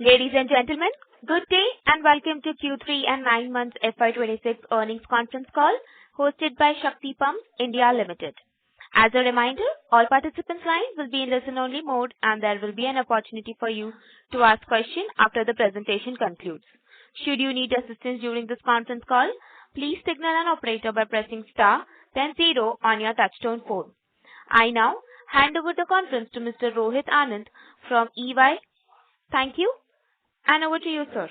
Ladies and gentlemen, good day and welcome to Q3 and 9 months FY26 earnings conference call hosted by Shakti Pumps India Limited. As a reminder, all participants' lines will be in listen-only mode and there will be an opportunity for you to ask questions after the presentation concludes. Should you need assistance during this conference call, please signal an operator by pressing star, then 0 on your touchtone phone. I now hand over the conference to Mr. Rohit Anand from EY. Thank you. And over to you, sir.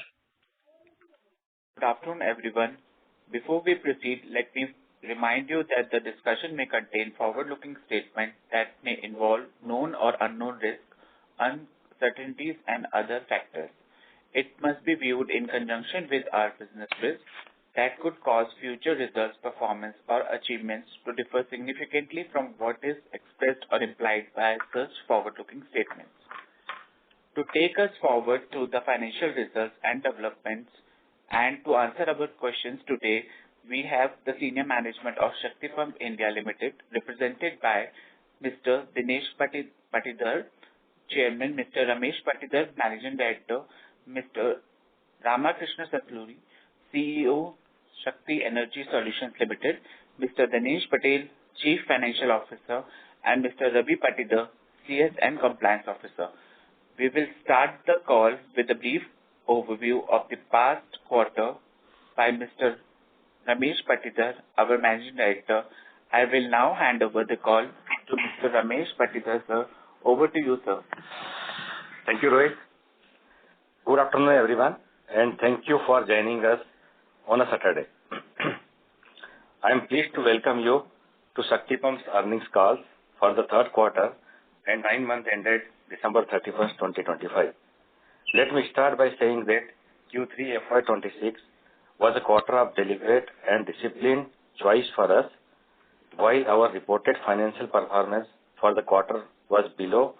Good afternoon, everyone. Before we proceed, let me remind you that the discussion may contain forward-looking statements that may involve known or unknown risks, uncertainties, and other factors. It must be viewed in conjunction with our business risks that could cause future results, performance, or achievements to differ significantly from what is expressed or implied by such forward-looking statements. To take us forward to the financial results and developments and to answer our questions today, we have the senior management of Shakti Pumps India Limited represented by Mr. Dinesh Patidar, Chairman, Mr. Ramesh Patidar, Managing Director, Mr. Ramakrishna Satluri, CEO, Shakti Energy Solutions Limited, Mr. Dinesh Patel, Chief Financial Officer, and Mr. Ravi Patidar, CS and Compliance Officer. We will start the call with a brief overview of the past quarter by Mr. Ramesh Patidar, our Managing Director. I will now hand over the call to Mr. Ramesh Patidar, sir. Over to you, sir. Thank you, Rohit. Good afternoon, everyone, and thank you for joining us on a Saturday. I am pleased to welcome you to Shakti Pumps earnings call for the third quarter and 9 months ended December 31st, 2025. Let me start by saying that Q3 FY26 was a quarter of deliberate and disciplined choice for us. While our reported financial performance for the quarter was below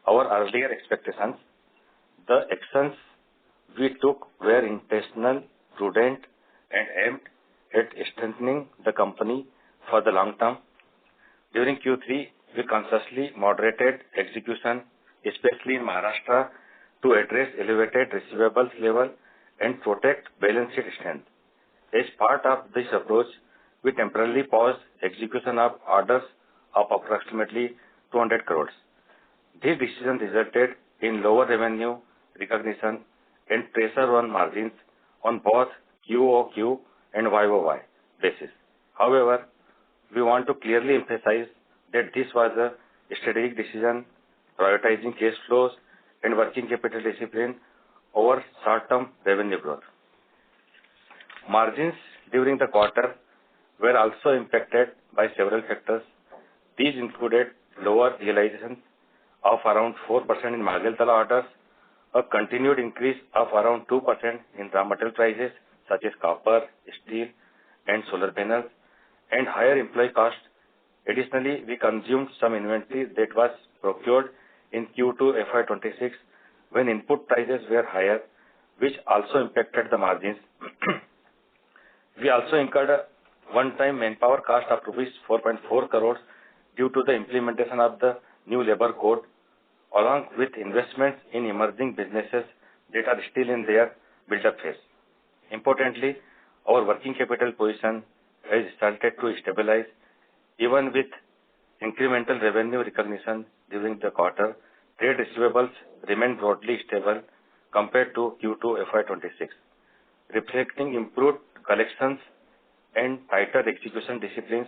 our earlier expectations, the actions we took were intentional, prudent, and aimed at strengthening the company for the long term. During Q3, we consciously moderated execution, especially in Maharashtra, to address elevated receivables level and protect balance sheet strength. As part of this approach, we temporarily paused execution of orders of approximately 200 crores. This decision resulted in lower revenue recognition and pressure on margins on both QOQ and YOY basis. However, we want to clearly emphasize that this was a strategic decision prioritizing cash flows and working capital discipline over short-term revenue growth. Margins during the quarter were also impacted by several factors. These included lower realizations of around 4% in Magheltala orders, a continued increase of around 2% in raw material prices such as copper, steel, and solar panels, and higher employee costs. Additionally, we consumed some inventory that was procured in Q2 FY26 when input prices were higher, which also impacted the margins. We also incurred a one-time manpower cost of rupees 4.4 crores due to the implementation of the new labor code, along with investments in emerging businesses that are still in their build-up phase. Importantly, our working capital position has started to stabilize. Even with incremental revenue recognition during the quarter, trade receivables remain broadly stable compared to Q2 FY26, reflecting improved collections and tighter execution disciplines.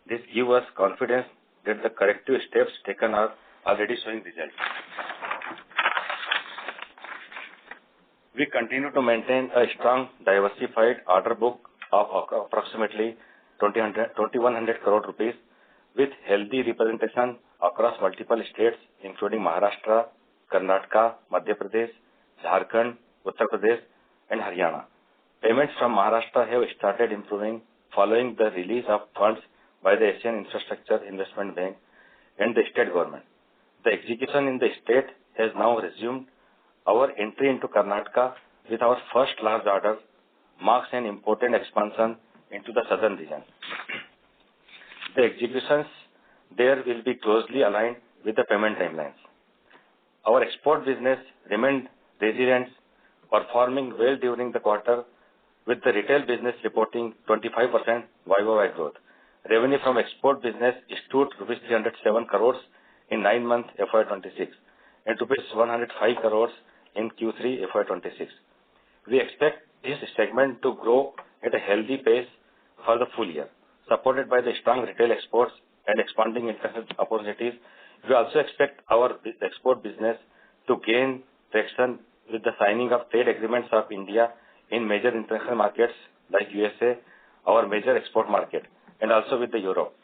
This gives us confidence that the corrective steps taken are already showing results. We continue to maintain a strong, diversified order book of approximately 2,100 crore rupees with healthy representation across multiple states including Maharashtra, Karnataka, Madhya Pradesh, Jharkhand, Uttar Pradesh, and Haryana. Payments from Maharashtra have started improving following the release of funds by the Asian Infrastructure Investment Bank and the state government. The execution in the state has now resumed. Our entry into Karnataka with our first large order marks an important expansion into the southern region. The executions there will be closely aligned with the payment timelines. Our export business remained resilient performing well during the quarter, with the retail business reporting 25% YOY growth. Revenue from export business stood rupees 307 crores in 9 months FY26 and rupees 105 crores in Q3 FY26. We expect this segment to grow at a healthy pace for the full year, supported by the strong retail exports and expanding international opportunities. We also expect our export business to gain traction with the signing of trade agreements of India in major international markets like USA, our major export market, and also with the Europe.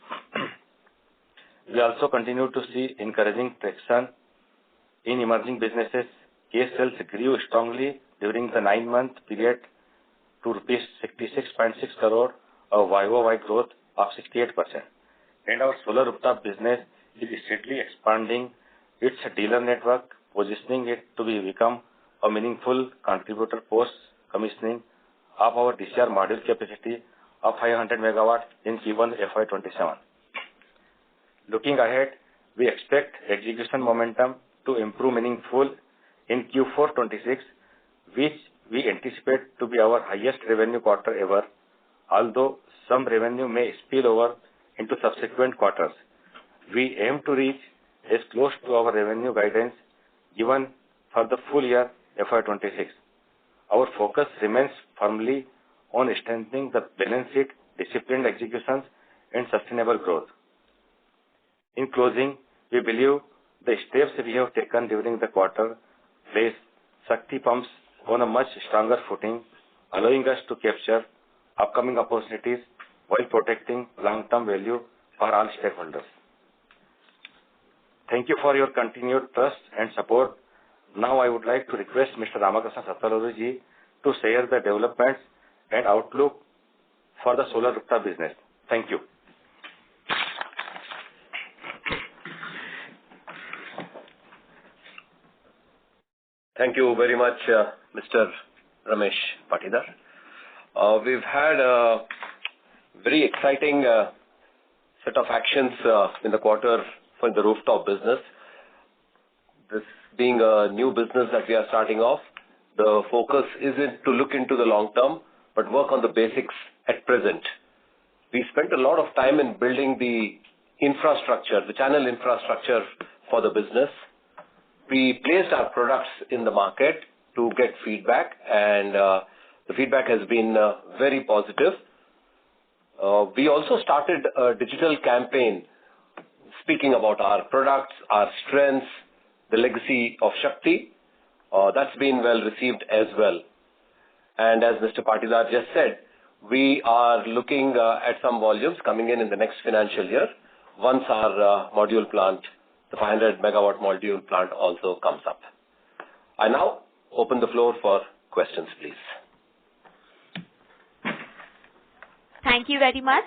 We also continue to see encouraging traction in emerging businesses. Case sales grew strongly during the 9-month period to rupees 66.6 crore, a YOY growth of 68%. And our solar rooftop business is steadily expanding its dealer network, positioning it to become a meaningful contributor post-commissioning of our DCR module capacity of 500 megawatts in Q1 FY27. Looking ahead, we expect execution momentum to improve meaningful in Q4 26, which we anticipate to be our highest revenue quarter ever, although some revenue may spill over into subsequent quarters. We aim to reach as close to our revenue guidance given for the full year FY26. Our focus remains firmly on strengthening the balance sheet, disciplined executions, and sustainable growth. In closing, we believe the steps we have taken during the quarter place Shakti Pumps on a much stronger footing, allowing us to capture upcoming opportunities while protecting long-term value for all stakeholders. Thank you for your continued trust and support. Now I would like to request Mr. Ramakrishna Sataluru ji to share the developments and outlook for the solar rooftop business. Thank you. Thank you very much, Mr. Ramesh Patidar. We've had a very exciting set of actions in the quarter for the rooftop business. This being a new business that we are starting off, the focus isn't to look into the long term, but work on the basics at present. We spent a lot of time in building the infrastructure, the channel infrastructure for the business. We placed our products in the market to get feedback, and the feedback has been very positive. We also started a digital campaign speaking about our products, our strengths, the legacy of Shakti. That's been well received as well. And as Mr. Patidar just said, we are looking at some volumes coming in the next financial year once our module plant, the 500 megawatt module plant, also comes up. I now open the floor for questions, please. Thank you very much.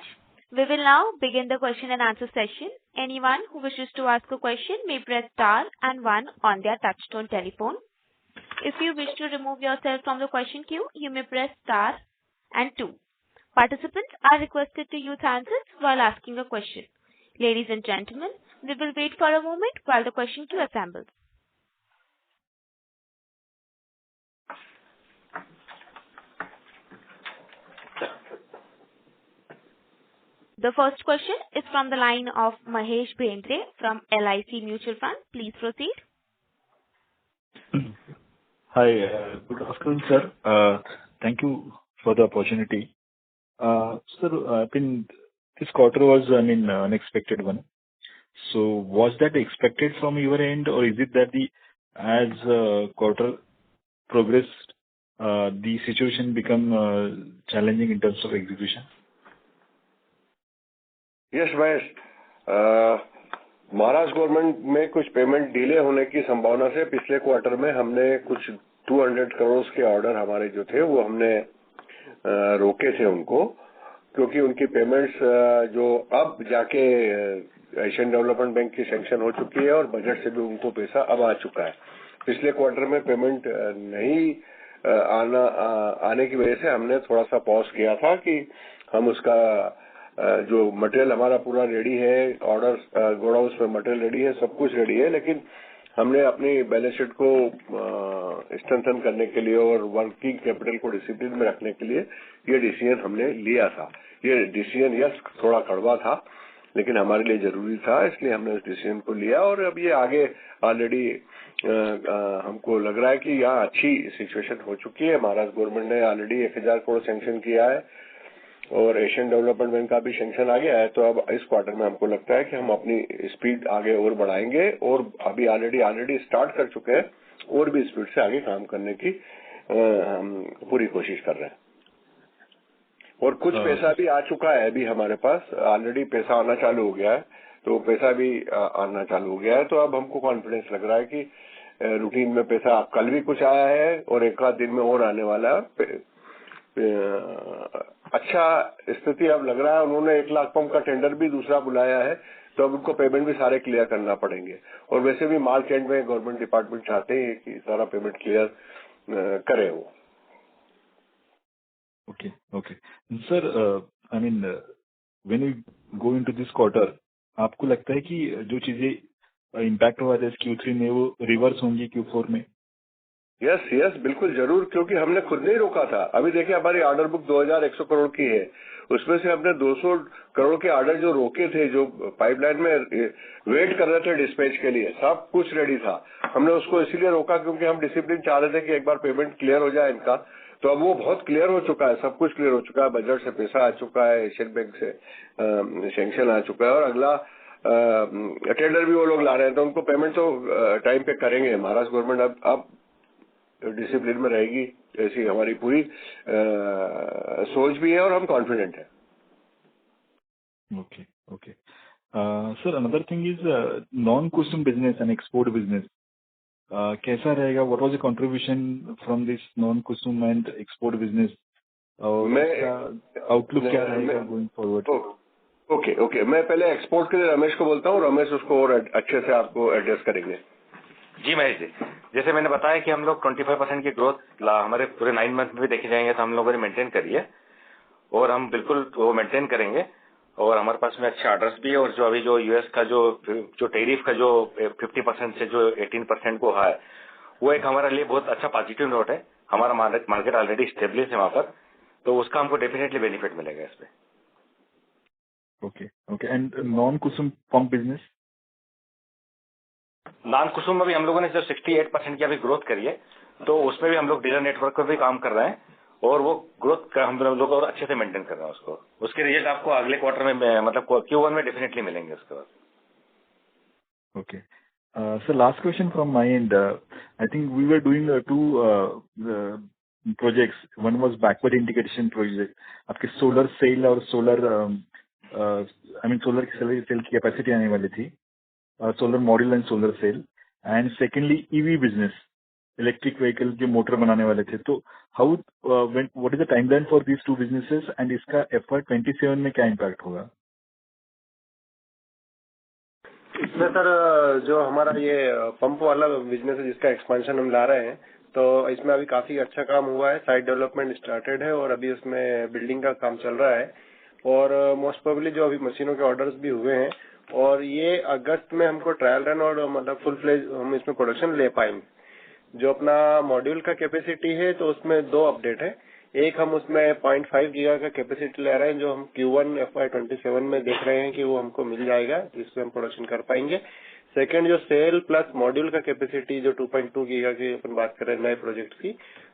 We will now begin the question and answer session. Anyone who wishes to ask a question may press star and 1 on their touchtone telephone. If you wish to remove yourself from the question queue, you may press star and 2. Participants are requested to use handsets while asking a question. Ladies and gentlemen, we will wait for a moment while the question queue assembles. The first question is from the line of Mahesh Bendre from LIC Mutual Fund. Please proceed. Hi, good afternoon, sir. Thank you for the opportunity. Sir, this quarter was, unexpected one. So, was that expected from your end, or is it that as quarter progressed, the situation become challenging in terms of execution? Yes, Mahesh. Maharashtra government में कुछ payment delay होने की संभावना से पिछले quarter में हमने कुछ 200 करोड़ के ऑर्डर हमारे जो थे वो हमने रोके थे उनको, क्योंकि उनकी पेमेंट्स जो अब जाके एशियन डेवलपमेंट बैंक की सैंक्शन हो चुकी है और बजट से भी उनको पैसा अब आ चुका है. पिछले क्वार्टर में पेमेंट नहीं आने की वजह से हमने थोड़ा सा पॉज किया था कि हम उसका जो मटेरियल हमारा पूरा रेडी है, ऑर्डर गोडाउन्स में मटेरियल रेडी है, सब कुछ रेडी है, लेकिन हमने अपनी बैलेंस शीट को स्ट्रेंथन करने के लिए और वर्किंग कैपिटल को डिसिप्लिन में रखने के लिए ये डिसीजन हमने लिया था। ये डिसीजन यस थोड़ा कड़वा था, लेकिन हमारे लिए जरूरी था, इसलिए हमने उस डिसीजन को लिया। और अब ये आगे ऑलरेडी हमको लग रहा है कि यहाँ अच्छी सिचुएशन हो चुकी है। महाराष्ट्र गवर्नमेंट ने ऑलरेडी 1000 करोड़ सैंक्शन किया है और एशियन डेवलपमेंट बैंक का भी सैंक्शन आ गया है। तो अब इस क्वार्टर में हमको लगता है कि हम अपनी स्पीड आगे और बढ़ाएंगे और अभी ऑलरेडी स्टार्ट कर चुके हैं और भी स्पीड से आगे काम करने की हम पूरी कोशिश कर रहे हैं। और कुछ पैसा भी आ चुका है अभी हमारे पास, ऑलरेडी पैसा आना चालू हो गया है, तो पैसा भी आना चालू हो गया है। तो अब हमको कॉन्फिडेंस लग रहा है कि रूटीन में पैसा कल भी कुछ आया है और एक आध दिन में और आने वाला है। अच्छा स्थिति अब लग रहा है। उन्होंने 1 लाख पंप का टेंडर भी दूसरा बुलाया है, तो अब उनको पेमेंट भी सारे क्लियर करना पड़ेंगे। और वैसे भी मार्च एंड में गवर्नमेंट डिपार्टमेंट चाहते हैं कि सारा पेमेंट क्लियर करे वो। Okay. Sir, I mean when you go into this quarter, आपको लगता है कि जो चीजें इम्पैक्ट हुआ था Q3 में वो रिवर्स होंगी Q4 में? यस बिल्कुल जरूर, क्योंकि हमने खुद नहीं रोका था। अभी देखिए हमारी ऑर्डर बुक 2100 करोड़ की है, उसमें से हमने 200 करोड़ के ऑर्डर जो रोके थे, जो पाइपलाइन में वेट कर रहे थे डिस्पैच के लिए, सब कुछ रेडी था। हमने उसको इसीलिए रोका क्योंकि हम डिसिप्लिन चाह रहे थे कि एक बार पेमेंट क्लियर हो जाए इनका। तो अब वो बहुत क्लियर हो चुका है, सब कुछ क्लियर हो चुका है। बजट से पैसा आ चुका है, एशियन बैंक से सैंक्शन आ चुका है और अगला टेंडर भी वो लोग ला रहे हैं, तो उनको पेमेंट तो टाइम पे करेंगे। महाराष्ट्र गवर्नमेंट अब डिसिप्लिन में रहेगी, ऐसी हमारी पूरी सोच भी है और हम कॉन्फिडेंट है। Okay sir, another thing is non Kusum business and export business कैसा रहेगा? What was the contribution from this non Kusum and export business और आउटलुक क्या रहेगा गोइंग फॉरवर्ड? ओके मैं पहले एक्सपोर्ट के लिए रमेश को बोलता हूँ, रमेश उसको और अच्छे से आपको एड्रेस करेंगे। जी महेश जी, जैसे मैंने बताया कि हम लोग 25% की ग्रोथ हमारे पूरे 9 मंथ में भी देखे जाएंगे, तो हम लोगों ने मेंटेन करी है और हम बिल्कुल वो मेंटेन करेंगे। और हमारे पास में अच्छे ऑर्डर्स भी है और जो अभी जो यूएस का जो टैरिफ का जो 50% से जो 18% को है, वो एक हमारे लिए बहुत अच्छा पॉजिटिव नोट है। हमारा मार्केट ऑलरेडी स्टेब्लिश है वहां पर, तो उसका हमको डेफिनेटली बेनिफिट मिलेगा इस पे। Okay and non Kusum pump business? Non Kusum में भी हम लोगों ने जो 68% की अभी ग्रोथ करी है, तो उसमें भी हम लोग डीलर नेटवर्क पर भी काम कर रहे हैं और वो ग्रोथ हम लोग और अच्छे से मेंटेन कर रहे हैं उसको। उसके रिजल्ट आपको अगले क्वार्टर में मतलब Q1 में डेफिनेटली मिलेंगे उसके बाद। Okay. So last question from my end. I think we were doing two projects. One was backward integration project. आपके solar cell और solar solar cell की capacity आने वाली थी, solar module and solar cell. And secondly EV business, electric vehicle के motor बनाने वाले थे। तो how what is the timeline for these two businesses and इसका FY27 में क्या impact होगा? इसमें सर जो हमारा ये पंप वाला बिजनेस है जिसका एक्सपेंशन हम ला रहे हैं, तो इसमें अभी काफी अच्छा काम हुआ है। साइट डेवलपमेंट स्टार्टेड है और अभी उसमें बिल्डिंग का काम चल रहा है और मोस्ट प्रोबेबली जो अभी मशीनों के ऑर्डर्स भी हुए हैं और ये अगस्त में हमको ट्रायल रन और मतलब फुल फ्लेज हम इसमें प्रोडक्शन ले पाएंगे। जो अपना मॉड्यूल का कैपेसिटी है तो उसमें 2 अपडेट है। एक हम उसमें 0.5 गीगा का कैपेसिटी ले रहे हैं, जो हम Q1 FY27 में देख रहे हैं कि वो हमको मिल जाएगा, जिससे हम प्रोडक्शन कर पाएंगे। सेकंड जो सेल प्लस मॉड्यूल का कैपेसिटी जो 2.2 गीगा की अपन बात कर रहे हैं नए प्रोजेक्ट की,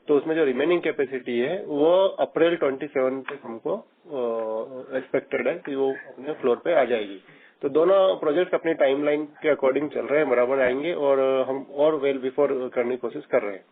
तो उसमें जो रिमेनिंग कैपेसिटी है वो अप्रैल 27 तक हमको एक्सपेक्टेड है कि वो अपने फ्लोर पे आ जाएगी। तो दोनों प्रोजेक्ट अपनी टाइमलाइन के अकॉर्डिंग चल रहे हैं, बराबर आएंगे और हम और वेल बिफोर करने की कोशिश कर रहे हैं।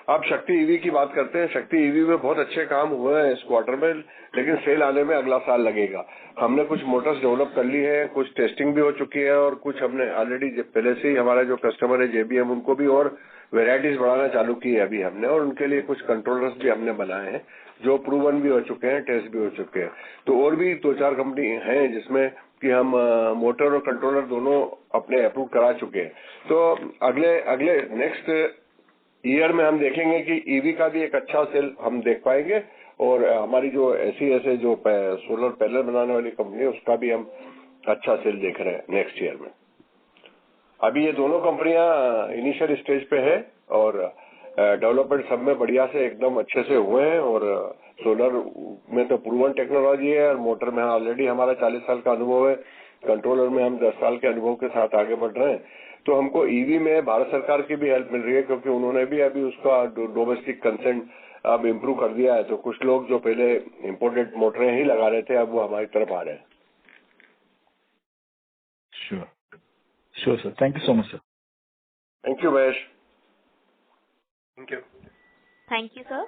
आप शक्ति ईवी की बात करते हैं, शक्ति ईवी में बहुत अच्छे काम हुए हैं इस क्वार्टर में, लेकिन सेल आने में अगला साल लगेगा। हमने कुछ मोटर्स डेवलप कर ली है, कुछ टेस्टिंग भी हो चुकी है और कुछ हमने ऑलरेडी पहले से ही हमारा जो कस्टमर है JBM उनको भी और वेराइटीज बढ़ाना चालू की है अभी हमने, और उनके लिए कुछ कंट्रोलर्स भी हमने बनाए हैं जो प्रूवन भी हो चुके हैं, टेस्ट भी हो चुके हैं। तो और भी 2-4 कंपनी हैं जिसमें कि हम मोटर और कंट्रोलर दोनों अपने अप्रूव करा चुके हैं। तो अगले नेक्स्ट ईयर में हम देखेंगे कि ईवी का भी एक अच्छा सेल हम देख पाएंगे और हमारी जो ऐसे जो सोलर पैनल बनाने वाली कंपनी है उसका भी हम अच्छा सेल देख रहे हैं नेक्स्ट ईयर में। अभी ये दोनों कंपनियां इनिशियल स्टेज पे है और डेवलपमेंट सब में बढ़िया से एकदम अच्छे से हुए हैं और सोलर में तो प्रूवन टेक्नोलॉजी है और मोटर में ऑलरेडी हमारा 40 साल का अनुभव है, कंट्रोलर में हम 10 साल के अनुभव के साथ आगे बढ़ रहे हैं। तो हमको ईवी में भारत सरकार की भी हेल्प मिल रही है क्योंकि उन्होंने भी अभी उसका डोमेस्टिक कंसेंट अब इम्प्रूव कर दिया है। तो कुछ लोग जो पहले इम्पोर्टेड मोटरें ही लगा रहे थे अब वो हमारी तरफ आ रहे हैं। Sure, sir. Thank you so much, sir. Thank you Mahesh. Thank you. Thank you, sir.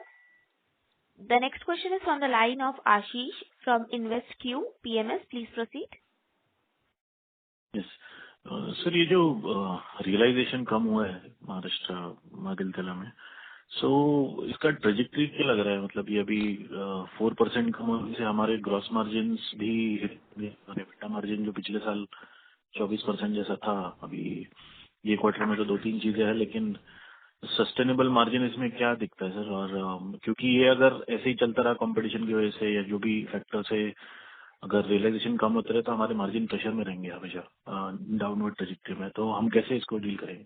The next question is from the line of Ashish from InvestQ PMS. Please proceed. Yes sir, ये जो रियलाइजेशन कम हुआ है महाराष्ट्र मागिलतला में, सो इसका trajectory क्या लग रहा है? मतलब ये अभी 4% कम होने से हमारे ग्रॉस मार्जिन भी, EBITDA मार्जिन जो पिछले साल 24% जैसा था, अभी ये क्वार्टर में तो 2-3 चीजें हैं, लेकिन सस्टेनेबल मार्जिन इसमें क्या दिखता है सर? और क्योंकि ये अगर ऐसे ही चलता रहा कंपटीशन की वजह से या जो भी फैक्टर से, अगर रियलाइजेशन कम होते रहे तो हमारे मार्जिन प्रेशर में रहेंगे हमेशा डाउनवर्ड ट्रेजेक्टरी में, तो हम कैसे इसको डील करेंगे?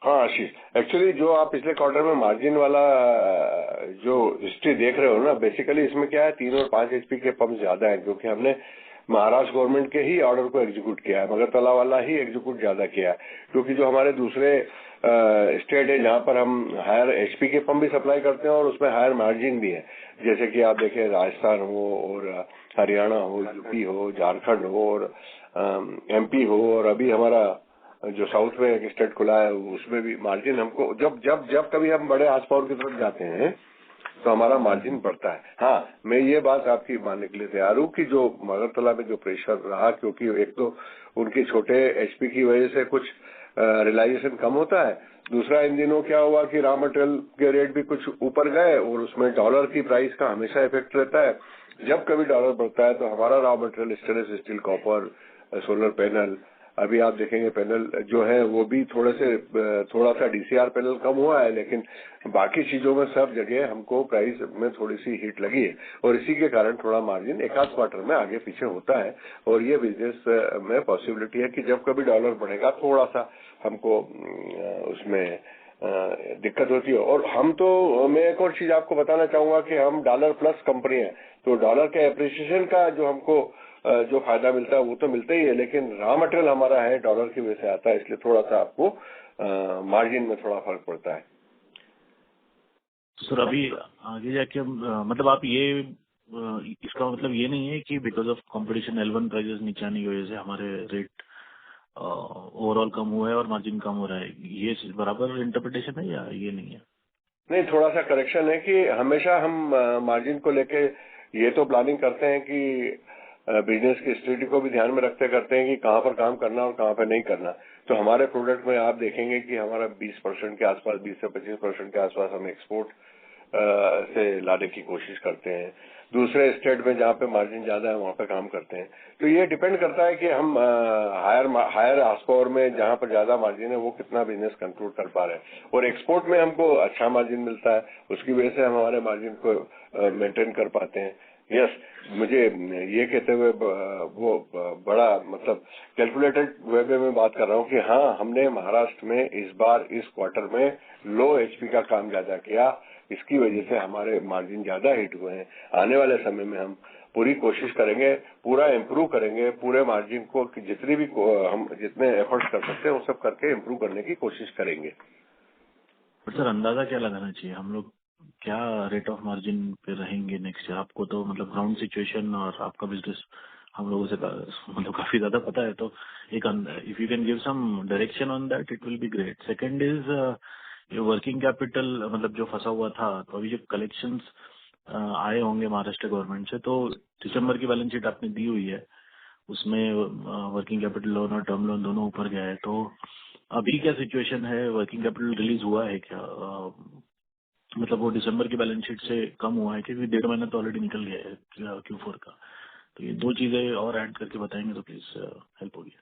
हाँ आशीष, एक्चुअली जो आप पिछले क्वार्टर में मार्जिन वाला जो हिस्ट्री देख रहे हो ना, बेसिकली इसमें क्या है, 3 और 5 HP के पंप ज्यादा है क्योंकि हमने महाराष्ट्र गवर्नमेंट के ही ऑर्डर को एग्जीक्यूट किया है, मगरतला वाला ही एग्जीक्यूट ज्यादा किया है क्योंकि जो हमारे दूसरे स्टेट है जहाँ पर हम हायर HP के पंप भी सप्लाई करते हैं और उसमें हायर मार्जिन भी है, जैसे कि आप देखें राजस्थान हो और हरियाणा हो, यूपी हो, झारखंड हो और MP हो, और अभी हमारा जो साउथ में एक स्टेट खुला है उसमें भी मार्जिन हमको जब कभी हम बड़े हार्स पावर की तरफ जाते हैं तो हमारा मार्जिन बढ़ता है। हाँ, मैं ये बात आपकी मानने के लिए तैयार हूँ कि जो मगरतला में जो प्रेशर रहा, क्योंकि एक तो उनके छोटे HP की वजह से कुछ रियलाइजेशन कम होता है, दूसरा इन दिनों क्या हुआ कि रॉ मटेरियल के रेट भी कुछ ऊपर गए और उसमें डॉलर की प्राइस का हमेशा इफेक्ट रहता है। जब कभी डॉलर बढ़ता है तो हमारा raw material stainless steel, copper, solar panel, अभी आप देखेंगे पैनल जो है वो भी थोड़ा सा DCR पैनल कम हुआ है, लेकिन बाकी चीजों में सब जगह हमको प्राइस में थोड़ी सी हिट लगी है और इसी के कारण थोड़ा मार्जिन एक आध क्वार्टर में आगे पीछे होता है। और ये बिजनेस में पॉसिबिलिटी है कि जब कभी डॉलर बढ़ेगा थोड़ा सा हमको उसमें दिक्कत होती है। और मैं एक और चीज आपको बताना चाहूंगा कि हम डॉलर प्लस कंपनी है, तो डॉलर के एप्रिसिएशन का जो हमको जो फायदा मिलता है वो तो मिलता ही है, लेकिन रॉ मटेरियल हमारा है डॉलर की वजह से आता है, इसलिए थोड़ा सा आपको मार्जिन में थोड़ा फर्क पड़ता है। सर अभी आगे जाके मतलब आप ये इसका मतलब ये नहीं है कि because of competition L1 prices नीचे आने की वजह से हमारे रेट ओवरऑल कम हुआ है और मार्जिन कम हो रहा है, ये बराबर इंटरप्रिटेशन है या ये नहीं है? नहीं, थोड़ा सा करेक्शन है कि हमेशा हम मार्जिन को लेके ये तो प्लानिंग करते हैं कि बिजनेस की स्टेबिलिटी को भी ध्यान में रखते करते हैं कि कहाँ पर काम करना और कहाँ पर नहीं करना। तो हमारे प्रोडक्ट में आप देखेंगे कि हमारा 20% के आसपास, 20 से 25% के आसपास हम एक्सपोर्ट से लाने की कोशिश करते हैं। दूसरे स्टेट में जहाँ पे मार्जिन ज्यादा है वहाँ पे काम करते हैं। तो ये डिपेंड करता है कि हम हायर हार्स पावर में जहाँ पर ज्यादा मार्जिन है वो कितना बिजनेस कंट्रोल कर पा रहे हैं, और एक्सपोर्ट में हमको अच्छा मार्जिन मिलता है, उसकी वजह से हम हमारे मार्जिन को मेंटेन कर पाते हैं। यस, मुझे ये कहते हुए वो बड़ा मतलब कैलकुलेटेड वे में बात कर रहा हूँ कि हाँ, हमने महाराष्ट्र में इस बार इस क्वार्टर में लो HP का काम ज्यादा किया, इसकी वजह से हमारे मार्जिन ज्यादा हिट हुए हैं। आने वाले समय में हम पूरी कोशिश करेंगे, पूरा इम्प्रूव करेंगे, पूरे मार्जिन को जितनी भी हम जितने एफर्ट्स कर सकते हैं वो सब करके इम्प्रूव करने की कोशिश करेंगे। सर अंदाजा क्या लगाना चाहिए, हम लोग क्या रेट ऑफ मार्जिन पे रहेंगे नेक्स्ट ईयर? आपको तो मतलब ग्राउंड सिचुएशन और आपका बिजनेस हम लोगों से मतलब काफी ज्यादा पता है, तो एक if you can give some direction on that it will be great. Second is ये वर्किंग कैपिटल मतलब जो फंसा हुआ था, तो अभी जो कलेक्शंस आए होंगे महाराष्ट्र गवर्नमेंट से, तो दिसंबर की बैलेंस शीट आपने दी हुई है, उसमें वर्किंग कैपिटल लोन और टर्म लोन दोनों ऊपर गया है, तो अभी क्या सिचुएशन है? वर्किंग कैपिटल रिलीज हुआ है क्या? मतलब वो दिसंबर की बैलेंस शीट से कम हुआ है क्योंकि 1.5 महीना तो ऑलरेडी निकल गया है Q4 का। तो ये 2 चीजें और ऐड करके बताएंगे तो प्लीज हेल्प होगी।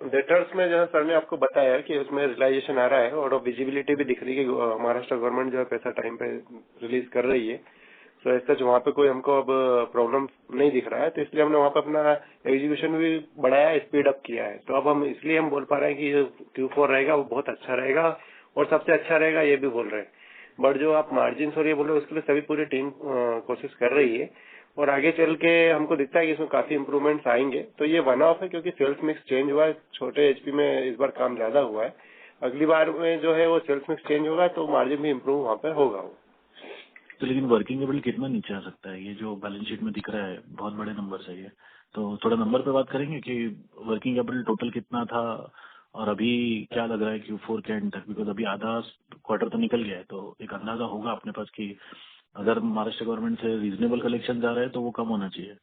डेटर्स में जो सर ने आपको बताया कि उसमें रियलाइजेशन आ रहा है और विजिबिलिटी भी दिख रही है कि महाराष्ट्र गवर्नमेंट जो है पैसा टाइम पे रिलीज कर रही है। तो ऐसा वहाँ पे कोई हमको अब प्रॉब्लम नहीं दिख रहा है, तो इसलिए हमने वहाँ पे अपना एग्जीक्यूशन भी बढ़ाया, स्पीड अप किया है। तो अब हम इसलिए हम बोल पा रहे हैं कि जो Q4 रहेगा वो बहुत अच्छा रहेगा और सबसे अच्छा रहेगा, ये भी बोल रहे हैं। बट जो आप मार्जिन और ये बोल रहे हो उसके लिए सभी पूरी टीम कोशिश कर रही है और आगे चल के हमको दिखता है कि इसमें काफी इम्प्रूवमेंट्स आएंगे। तो ये वन ऑफ है क्योंकि सेल्स मिक्स चेंज हुआ है, छोटे एचपी में इस बार काम ज्यादा हुआ है। अगली बार में जो है वो सेल्स मिक्स चेंज होगा तो मार्जिन भी इम्प्रूव वहाँ पे होगा। तो लेकिन वर्किंग कैपिटल कितना नीचे आ सकता है? ये जो बैलेंस शीट में दिख रहा है बहुत बड़े नंबर से ये, तो थोड़ा नंबर पे बात करेंगे कि वर्किंग कैपिटल टोटल कितना था और अभी क्या लग रहा है Q4 के एंड तक, बिकॉज अभी आधा क्वार्टर तो निकल गया है, तो एक अंदाजा होगा अपने पास कि अगर महाराष्ट्र गवर्नमेंट से रीजनेबल कलेक्शन जा रहे हैं तो वो कम होना चाहिए।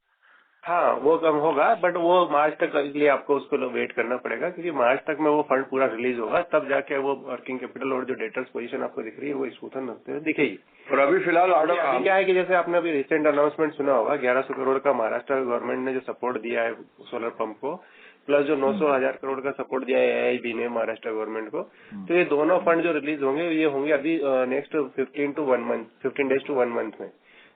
हाँ, वो कम होगा, बट वो मार्च तक के लिए आपको उसको वेट करना पड़ेगा क्योंकि मार्च तक में वो फंड पूरा रिलीज होगा, तब जाके वो वर्किंग कैपिटल और जो डेटर्स पोजीशन आपको दिख रही है वो स्मूथन दिखेगी। और अभी फिलहाल ऑर्डर अभी क्या है कि जैसे आपने अभी रिसेंट अनाउंसमेंट सुना होगा, 1100 करोड़ का महाराष्ट्र गवर्नमेंट ने जो सपोर्ट दिया है सोलर पंप को, प्लस जो 900,000 करोड़ का सपोर्ट दिया है AIB ने महाराष्ट्र गवर्नमेंट को। तो ये दोनों फंड जो रिलीज होंगे ये होंगे अभी नेक्स्ट 15 डेज टू 1 मंथ में।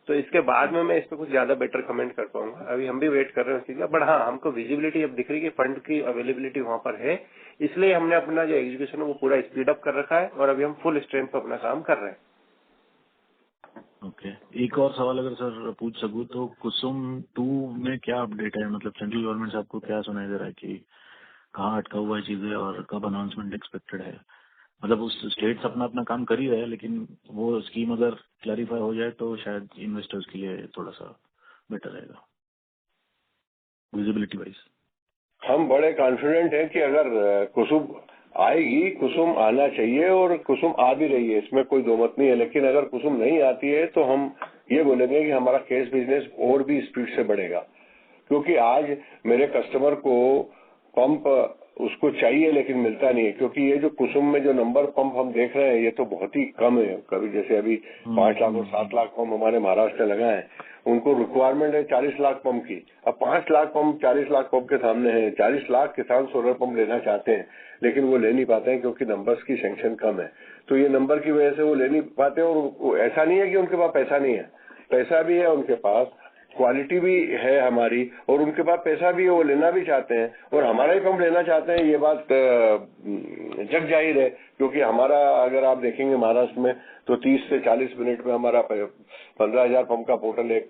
तो इसके बाद में मैं इस पर कुछ ज्यादा बेटर कमेंट कर पाऊंगा, अभी हम भी वेट कर रहे हैं उस चीज का। बट हाँ, हमको विजिबिलिटी अब दिख रही है कि फंड की अवेलेबिलिटी वहाँ पर है, इसलिए हमने अपना जो एग्जीक्यूशन है वो पूरा स्पीड अप कर रखा है और अभी हम फुल स्ट्रेंथ पर अपना काम कर रहे हैं। ओके, एक और सवाल अगर सर पूछ सकूं तो कुसुम 2 में क्या अपडेट है? मतलब सेंट्रल गवर्नमेंट से आपको क्या सुनाई दे रहा है कि कहाँ अटका हुआ है चीजें और कब अनाउंसमेंट एक्सपेक्टेड है? मतलब उस स्टेट्स अपना अपना काम कर ही रहे हैं, लेकिन वो स्कीम अगर क्लैरिफाई हो जाए तो शायद इन्वेस्टर्स के लिए थोड़ा सा बेटर रहेगा विजिबिलिटी वाइज। हम बड़े कॉन्फिडेंट हैं कि अगर कुसुम आएगी, कुसुम आना चाहिए और कुसुम आ भी रही है, इसमें कोई दो मत नहीं है। लेकिन अगर कुसुम नहीं आती है तो हम ये बोलेंगे कि हमारा केस बिजनेस और भी स्पीड से बढ़ेगा, क्योंकि आज मेरे कस्टमर को पंप उसको चाहिए लेकिन मिलता नहीं है। क्योंकि ये जो कुसुम में जो नंबर पंप हम देख रहे हैं ये तो बहुत ही कम है। कभी जैसे अभी 5 लाख और 7 लाख पंप हमारे महाराष्ट्र में लगाए हैं, उनको रिक्वायरमेंट है 40 लाख पंप की। अब 5 लाख पंप 40 लाख पंप के सामने है। 40 लाख किसान सोलर पंप लेना चाहते हैं लेकिन वो ले नहीं पाते हैं क्योंकि नंबर्स की सैंक्शन कम है। तो ये नंबर की वजह से वो ले नहीं पाते। और ऐसा नहीं है कि उनके पास पैसा नहीं है, पैसा भी है उनके पास, क्वालिटी भी है हमारी, और उनके पास पैसा भी है, वो लेना भी चाहते हैं और हमारा ही पंप लेना चाहते हैं। ये बात जग जाहिर है, क्योंकि हमारा अगर आप देखेंगे महाराष्ट्र में तो 30 से 40 मिनट में हमारा 15,000 पंप का पोर्टल एक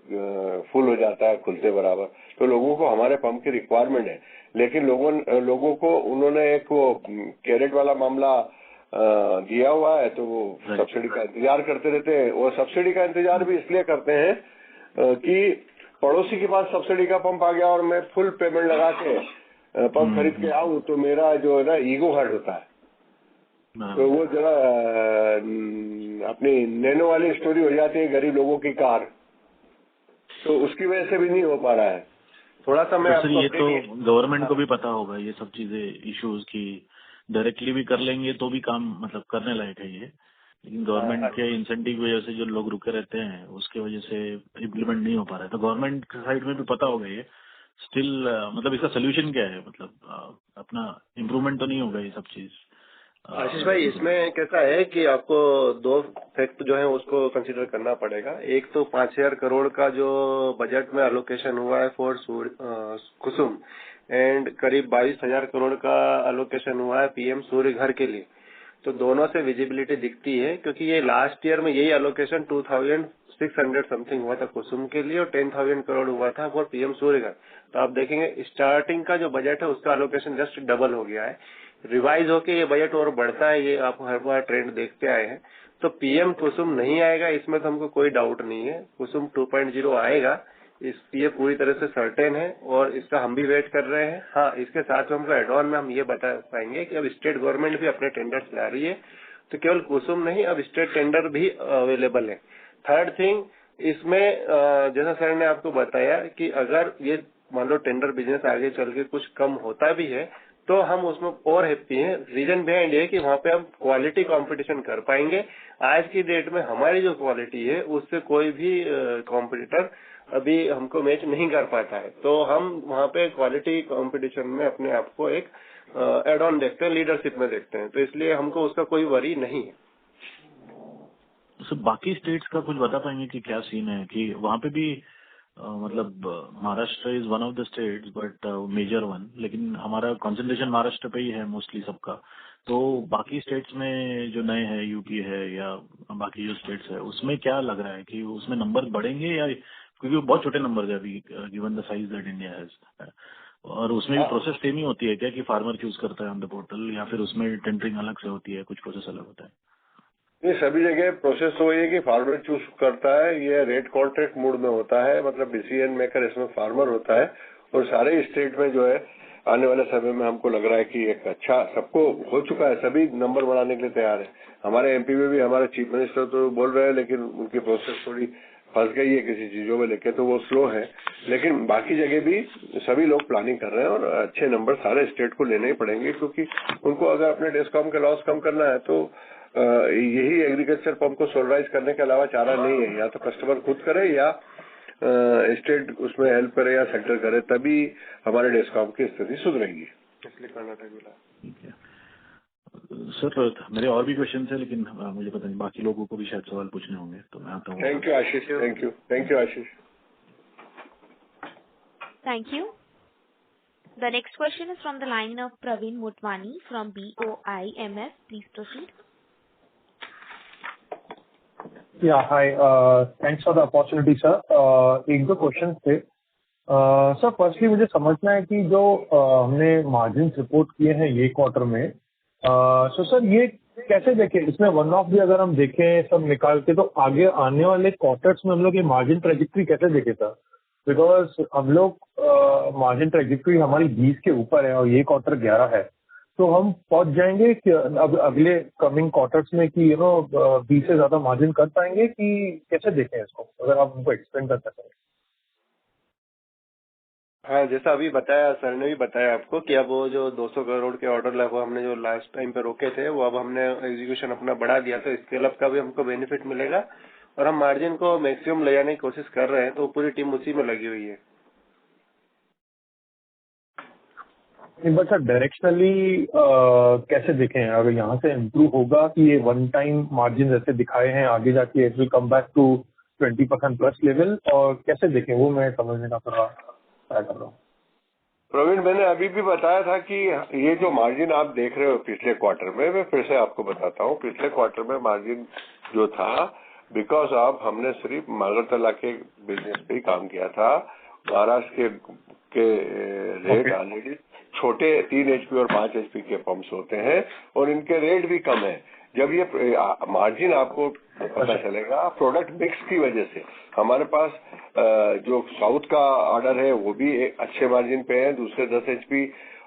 फुल हो जाता है खुलते बराबर। तो लोगों को हमारे पंप की रिक्वायरमेंट है, लेकिन लोगों को उन्होंने एक वो कैरेट वाला मामला दिया हुआ है, तो वो सब्सिडी का इंतजार करते रहते हैं। और सब्सिडी का इंतजार भी इसलिए करते हैं कि पड़ोसी के पास सब्सिडी का पंप आ गया और मैं फुल पेमेंट लगा के पंप खरीद के आऊं तो मेरा जो है ना ईगो हर्ट होता है। तो वो जरा अपनी नैनो वाली स्टोरी हो जाती है गरीब लोगों की कार, तो उसकी वजह से भी नहीं हो पा रहा है। थोड़ा सा मैं तो ये तो गवर्नमेंट को भी पता होगा ये सब चीजें इश्यूज की, डायरेक्टली भी कर लेंगे तो भी काम मतलब करने लायक है ये, लेकिन गवर्नमेंट के इंसेंटिव की वजह से जो लोग रुके रहते हैं उसके वजह से इम्प्लीमेंट नहीं हो पा रहा है। तो गवर्नमेंट साइड में भी पता होगा ये, स्टिल मतलब इसका सोल्यूशन क्या है? मतलब अपना इम्प्रूवमेंट तो नहीं होगा ये सब चीज? आशीष भाई, इसमें कैसा है कि आपको 2 फैक्ट जो है उसको कंसीडर करना पड़ेगा। एक तो 5,000 करोड़ का जो बजट में एलोकेशन हुआ है फॉर कुसुम, एंड करीब 22,000 करोड़ का एलोकेशन हुआ है PM सूर्य घर के लिए। तो दोनों से विजिबिलिटी दिखती है, क्योंकि ये लास्ट ईयर में यही एलोकेशन 2,600 समथिंग हुआ था कुसुम के लिए और 10,000 करोड़ हुआ था फॉर PM सूर्य घर। तो आप देखेंगे स्टार्टिंग का जो बजट है उसका एलोकेशन जस्ट डबल हो गया है। रिवाइज होके ये बजट और बढ़ता है, ये आप हर बार ट्रेंड देखते आए हैं। तो PM कुसुम नहीं आएगा इसमें तो हमको कोई डाउट नहीं है, कुसुम 2.0 आएगा, ये पूरी तरह से सर्टेन है और इसका हम भी वेट कर रहे हैं। हाँ, इसके साथ हमको एड ऑन में हम ये बता पाएंगे कि अब स्टेट गवर्नमेंट भी अपने टेंडर्स ला रही है, तो केवल कुसुम नहीं, अब स्टेट टेंडर भी अवेलेबल है। थर्ड थिंग, इसमें जैसा सर ने आपको बताया कि अगर ये मान लो टेंडर बिजनेस आगे चल के कुछ कम होता भी है तो हम उसमें और हैप्पी हैं। रीजन बिहाइंड ये कि वहाँ पे हम क्वालिटी कंपटीशन कर पाएंगे। आज की डेट में हमारी जो क्वालिटी है उससे कोई भी कॉम्पिटिटर अभी हमको मैच नहीं कर पाता है। तो हम वहाँ पे क्वालिटी कंपटीशन में अपने आप को एक एड ऑन देखते हैं, लीडरशिप में देखते हैं। तो इसलिए हमको उसका कोई वरी नहीं है। सर बाकी स्टेट्स का कुछ बता पाएंगे कि क्या सीन है, कि वहाँ पे भी मतलब Maharashtra is one of the states but major one, लेकिन हमारा कंसंट्रेशन महाराष्ट्र पे ही है मोस्टली सबका। तो बाकी स्टेट्स में जो नए हैं, यूपी है या बाकी जो स्टेट्स है, उसमें क्या लग रहा है कि उसमें नंबर बढ़ेंगे, या क्योंकि वो बहुत छोटे नंबर है अभी given the size that India has, और उसमें भी प्रोसेस सेम ही होती है क्या कि फार्मर चूज करता है ऑन द पोर्टल, या फिर उसमें टेंडरिंग अलग से होती है, कुछ प्रोसेस अलग होता है? ये सभी जगह प्रोसेस तो वही है कि फार्मर चूज करता है, ये रेट कॉन्ट्रैक्ट मोड में होता है, मतलब डिसीजन मेकर इसमें फार्मर होता है। और सारे स्टेट में जो है आने वाले समय में हमको लग रहा है कि एक अच्छा सबको हो चुका है, सभी नंबर बढ़ाने के लिए तैयार है। हमारे एमपी में भी हमारे चीफ मिनिस्टर तो बोल रहे हैं, लेकिन उनकी प्रोसेस थोड़ी फंस गई है किसी चीजों में लेके, तो वो स्लो है। लेकिन बाकी जगह भी सभी लोग प्लानिंग कर रहे हैं और अच्छे नंबर सारे स्टेट को लेने ही पड़ेंगे, क्योंकि उनको अगर अपने डिस्कॉम का लॉस कम करना है तो यही एग्रीकल्चर पंप को सोलराइज करने के अलावा चारा नहीं है। या तो कस्टमर खुद करे या स्टेट उसमें हेल्प करे या सेंटर करे, तभी हमारे डिस्कॉम की स्थिति सुधरेगी। इसलिए कर्नाटक मिला। सर मेरे और भी क्वेश्चन है, लेकिन मुझे पता नहीं बाकी लोगों को भी शायद सवाल पूछने होंगे, तो मैं आता हूँ। Thank you Ashish. Thank you Ashish. Thank you. The next question is from the line of Praveen Motwani from BOIMS. Please proceed. Yeah, hi. Thanks for the opportunity, sir. एक दो क्वेश्चन थे। सर फर्स्टली मुझे समझना है कि जो हमने margin report किए हैं ये क्वार्टर में, सो सर ये कैसे देखें, इसमें वन ऑफ भी अगर हम देखें सब निकाल के, तो आगे आने वाले क्वार्टर्स में हम लोग ये मार्जिन ट्रेजेक्ट्री कैसे देखें सर? बिकॉज हम लोग मार्जिन ट्रेजेक्ट्री हमारी 20 के ऊपर है और ये क्वार्टर 11 है, तो हम पहुंच जाएंगे कि अब अगले कमिंग क्वार्टर्स में कि 20 से ज्यादा मार्जिन कर पाएंगे, कि कैसे देखें इसको, अगर आप हमको एक्सप्लेन कर सकें। हाँ, जैसा अभी बताया सर ने भी बताया आपको कि अब वो जो 200 करोड़ के ऑर्डर वो हमने जो लास्ट टाइम पे रोके थे, वो अब हमने एग्जीक्यूशन अपना बढ़ा दिया, तो स्केल अप का भी हमको बेनिफिट मिलेगा और हम मार्जिन को मैक्सिमम ले जाने की कोशिश कर रहे हैं, तो पूरी टीम उसी में लगी हुई है। बट सर डायरेक्शनली कैसे देखें, अगर यहाँ से इम्प्रूव होगा कि ये वन टाइम मार्जिन जैसे दिखाए हैं, आगे जाके it will come back to 20% plus level, और कैसे देखें वो मैं समझने का थोड़ा ट्राई कर रहा हूँ। प्रवीण, मैंने अभी भी बताया था कि ये जो मार्जिन आप देख रहे हो पिछले क्वार्टर में, मैं फिर से आपको बताता हूँ। पिछले क्वार्टर में मार्जिन जो था, बिकॉज ऑफ हमने सिर्फ मागरतला के बिजनेस पे ही काम किया था। महाराष्ट्र के रेट ऑलरेडी छोटे 3 HP और 5 HP के पंप्स होते हैं और इनके रेट भी कम है। जब ये मार्जिन आपको पता चलेगा प्रोडक्ट मिक्स की वजह से। हमारे पास जो साउथ का ऑर्डर है वो भी अच्छे मार्जिन पे है, दूसरे 10 HP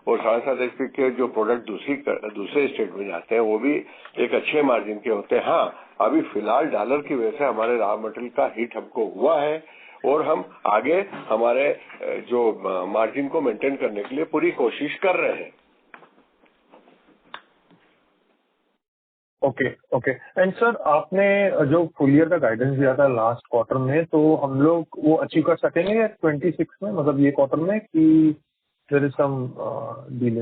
और 7.5 HP के जो प्रोडक्ट दूसरे स्टेट में जाते हैं वो भी एक अच्छे मार्जिन के होते हैं। हाँ, अभी फिलहाल डॉलर की वजह से हमारे रॉ मटेरियल का हिट हमको हुआ है और हम आगे हमारे जो मार्जिन को मेंटेन करने के लिए पूरी कोशिश कर रहे हैं। ओके एंड सर, आपने जो फुल ईयर का गाइडेंस दिया था लास्ट क्वार्टर में, तो हम लोग वो अचीव कर सकेंगे 26 में, मतलब ये क्वार्टर में, कि देयर इज सम डिले?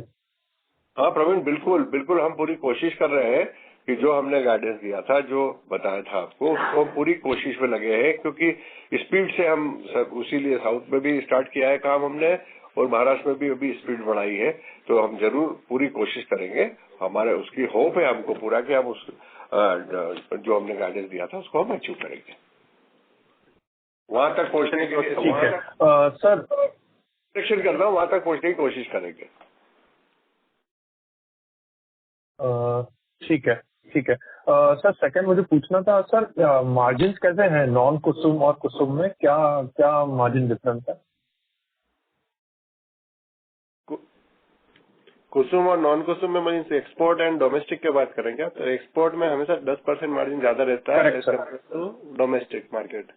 हाँ प्रवीण, बिल्कुल हम पूरी कोशिश कर रहे हैं कि जो हमने गाइडेंस दिया था, जो बताया था आपको, उसको पूरी कोशिश में लगे हैं, क्योंकि स्पीड से हम उसीलिए साउथ में भी स्टार्ट किया है काम हमने और महाराष्ट्र में भी अभी स्पीड बढ़ाई है। तो हम जरूर पूरी कोशिश करेंगे, हमारे उसकी होप है हमको पूरा कि हम उस जो हमने गाइडेंस दिया था उसको हम अचीव करेंगे। वहां तक पहुंचने के लिए सर प्रेडिक्शन करता हूँ, वहां तक पहुंचने की कोशिश करेंगे। ठीक है सर, सेकंड मुझे पूछना था सर, मार्जिन कैसे हैं नॉन कुसुम और कुसुम में, क्या मार्जिन डिफरेंस है? कुसुम और नॉन कुसुम में मीन्स एक्सपोर्ट एंड डोमेस्टिक की बात करेंगे, तो एक्सपोर्ट में हमेशा 10% मार्जिन ज्यादा रहता है as compare to domestic market.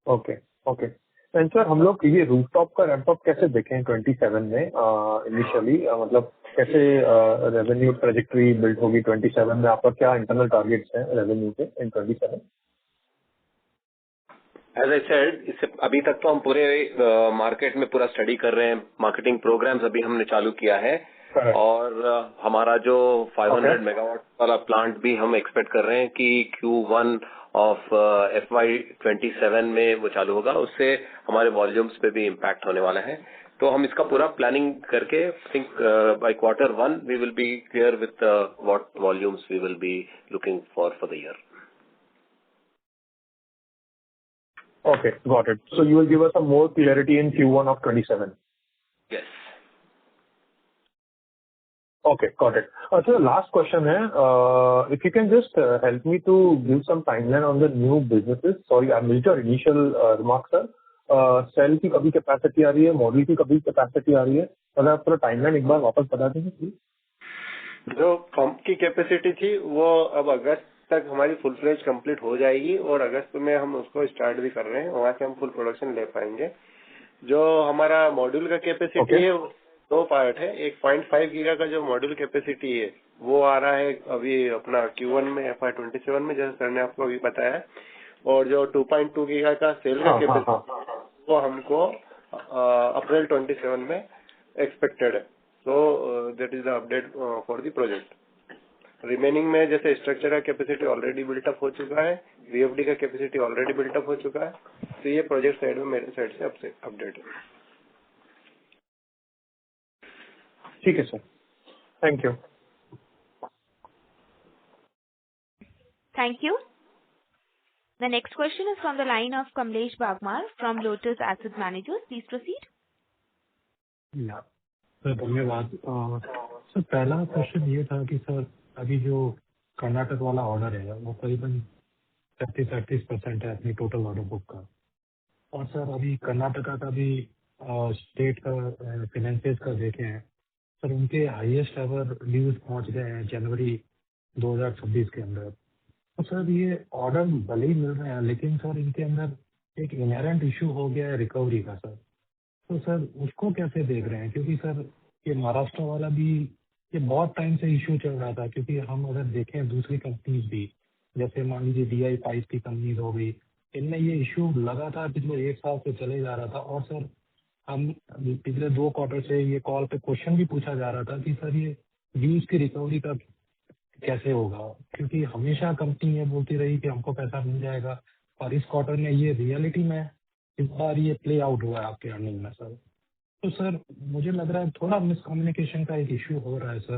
Okay and sir, हम लोग ये रूफटॉप का रैंप अप कैसे देखें 27 में इनिशियली, मतलब कैसे रेवेन्यू ट्रेजेक्टरी बिल्ड होगी 27 में? आपका क्या इंटरनल टारगेट्स हैं रेवेन्यू के इन 27? एज आई सेड, इससे अभी तक तो हम पूरे मार्केट में पूरा स्टडी कर रहे हैं, मार्केटिंग प्रोग्राम्स अभी हमने चालू किया है और हमारा जो 500 मेगावाट वाला प्लांट भी हम एक्सपेक्ट कर रहे हैं कि Q1 ऑफ FY27 में वो चालू होगा, उससे हमारे वॉल्यूम्स पे भी इम्पैक्ट होने वाला है। तो हम इसका पूरा प्लानिंग करके think by Q1 we will be clear with what volumes we will be looking for the year. Okay, got it. So you will give us some more clarity in Q1 of 27. Yes. Okay, got it. So the last question है, if you can just help me to give some timeline on the new businesses. Sorry, I missed your initial remarks, sir. Sale की कभी capacity आ रही है, model की कभी capacity आ रही है, अगर आप पूरा टाइमलाइन एक बार वापस बता देंगे प्लीज। जो पंप की कैपेसिटी थी वो अब अगस्त तक हमारी फुल फ्लेज कंप्लीट हो जाएगी और अगस्त में हम उसको स्टार्ट भी कर रहे हैं, वहां से हम फुल प्रोडक्शन ले पाएंगे। जो हमारा मॉड्यूल का कैपेसिटी है वो 2 पार्ट है। एक 0.5 गीगा का जो मॉड्यूल कैपेसिटी है वो आ रहा है अभी अपना Q1 में FY27 में, जैसे सर ने आपको अभी बताया, और जो 2.2 गीगा का सेल का कैपेसिटी वो हमको अप्रैल 27 में एक्सपेक्टेड है। So that is the update for the project. Remaining में जैसे स्ट्रक्चर का कैपेसिटी ऑलरेडी बिल्टअप हो चुका है, VFD का कैपेसिटी ऑलरेडी बिल्टअप हो चुका है, तो ये प्रोजेक्ट साइड में मेरे साइड से आपसे अपडेट है। ठीक है sir, thank you. Thank you. The next question is from the line of Kamlesh Bagmar from Lotus Asset Managers. Please proceed. Sir धन्यवाद। सर पहला क्वेश्चन ये था कि सर अभी जो कर्नाटक वाला ऑर्डर है वो करीबन 37-38% है अपनी टोटल ऑर्डर बुक का, और सर अभी कर्नाटका का भी स्टेट का फाइनेंसियर्स का देखें सर, उनके हाईएस्ट एवर ड्यूज पहुंच गए हैं जनवरी 2026 के अंदर। तो सर ये ऑर्डर भले ही मिल रहे हैं लेकिन सर इनके अंदर एक इनहेरेंट इशू हो गया है रिकवरी का सर। तो सर उसको कैसे देख रहे हैं, क्योंकि सर ये महाराष्ट्र वाला भी ये बहुत टाइम से इशू चल रहा था, क्योंकि हम अगर देखें दूसरी कंपनीज भी जैसे मान लीजिए DI पाइप की कंपनीज हो गई, इनमें ये इशू लगातार पिछले 1 साल से चले जा रहा था। और सर हम पिछले 2 क्वार्टर से ये कॉल पे क्वेश्चन भी पूछा जा रहा था कि सर ये ड्यूज की रिकवरी का कैसे होगा, क्योंकि हमेशा कंपनी ये बोलती रही कि हमको पैसा मिल जाएगा, और इस क्वार्टर में ये रियलिटी में इस बार ये प्ले आउट हुआ है आपके अर्निंग में सर। तो सर मुझे लग रहा है थोड़ा मिसकम्युनिकेशन का एक इश्यू हो रहा है सर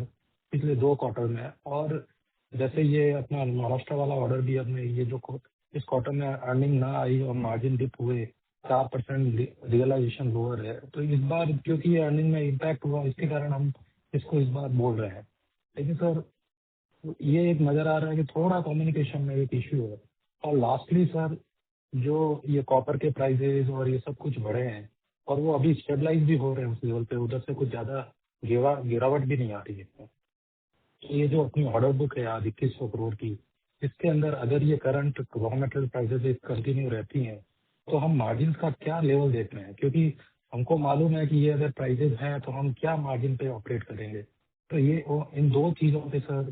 पिछले 2 क्वार्टर में। और जैसे ये अपना महाराष्ट्र वाला ऑर्डर भी अपने ये जो इस क्वार्टर में अर्निंग ना आई और मार्जिन डिप हुए, 4% रियलाइजेशन लोअर है, तो इस बार क्योंकि ये अर्निंग में इम्पैक्ट हुआ इसके कारण हम इसको इस बार बोल रहे हैं। लेकिन सर ये एक नजर आ रहा है कि थोड़ा कम्युनिकेशन में एक इश्यू है। और लास्टली सर जो ये कॉपर के प्राइसेस और ये सब कुछ बढ़े हैं और वो अभी स्टेबलाइज भी हो रहे हैं उस लेवल पे, उधर से कुछ ज्यादा गिरावट भी नहीं आ रही है। तो ये जो अपनी ऑर्डर बुक है आज 2100 करोड़ की, इसके अंदर अगर ये current raw material prices continue रहती हैं तो हम मार्जिन का क्या लेवल देख रहे हैं, क्योंकि हमको मालूम है कि ये अगर प्राइसेस हैं तो हम क्या मार्जिन पे ऑपरेट करेंगे। तो ये इन 2 चीजों पे सर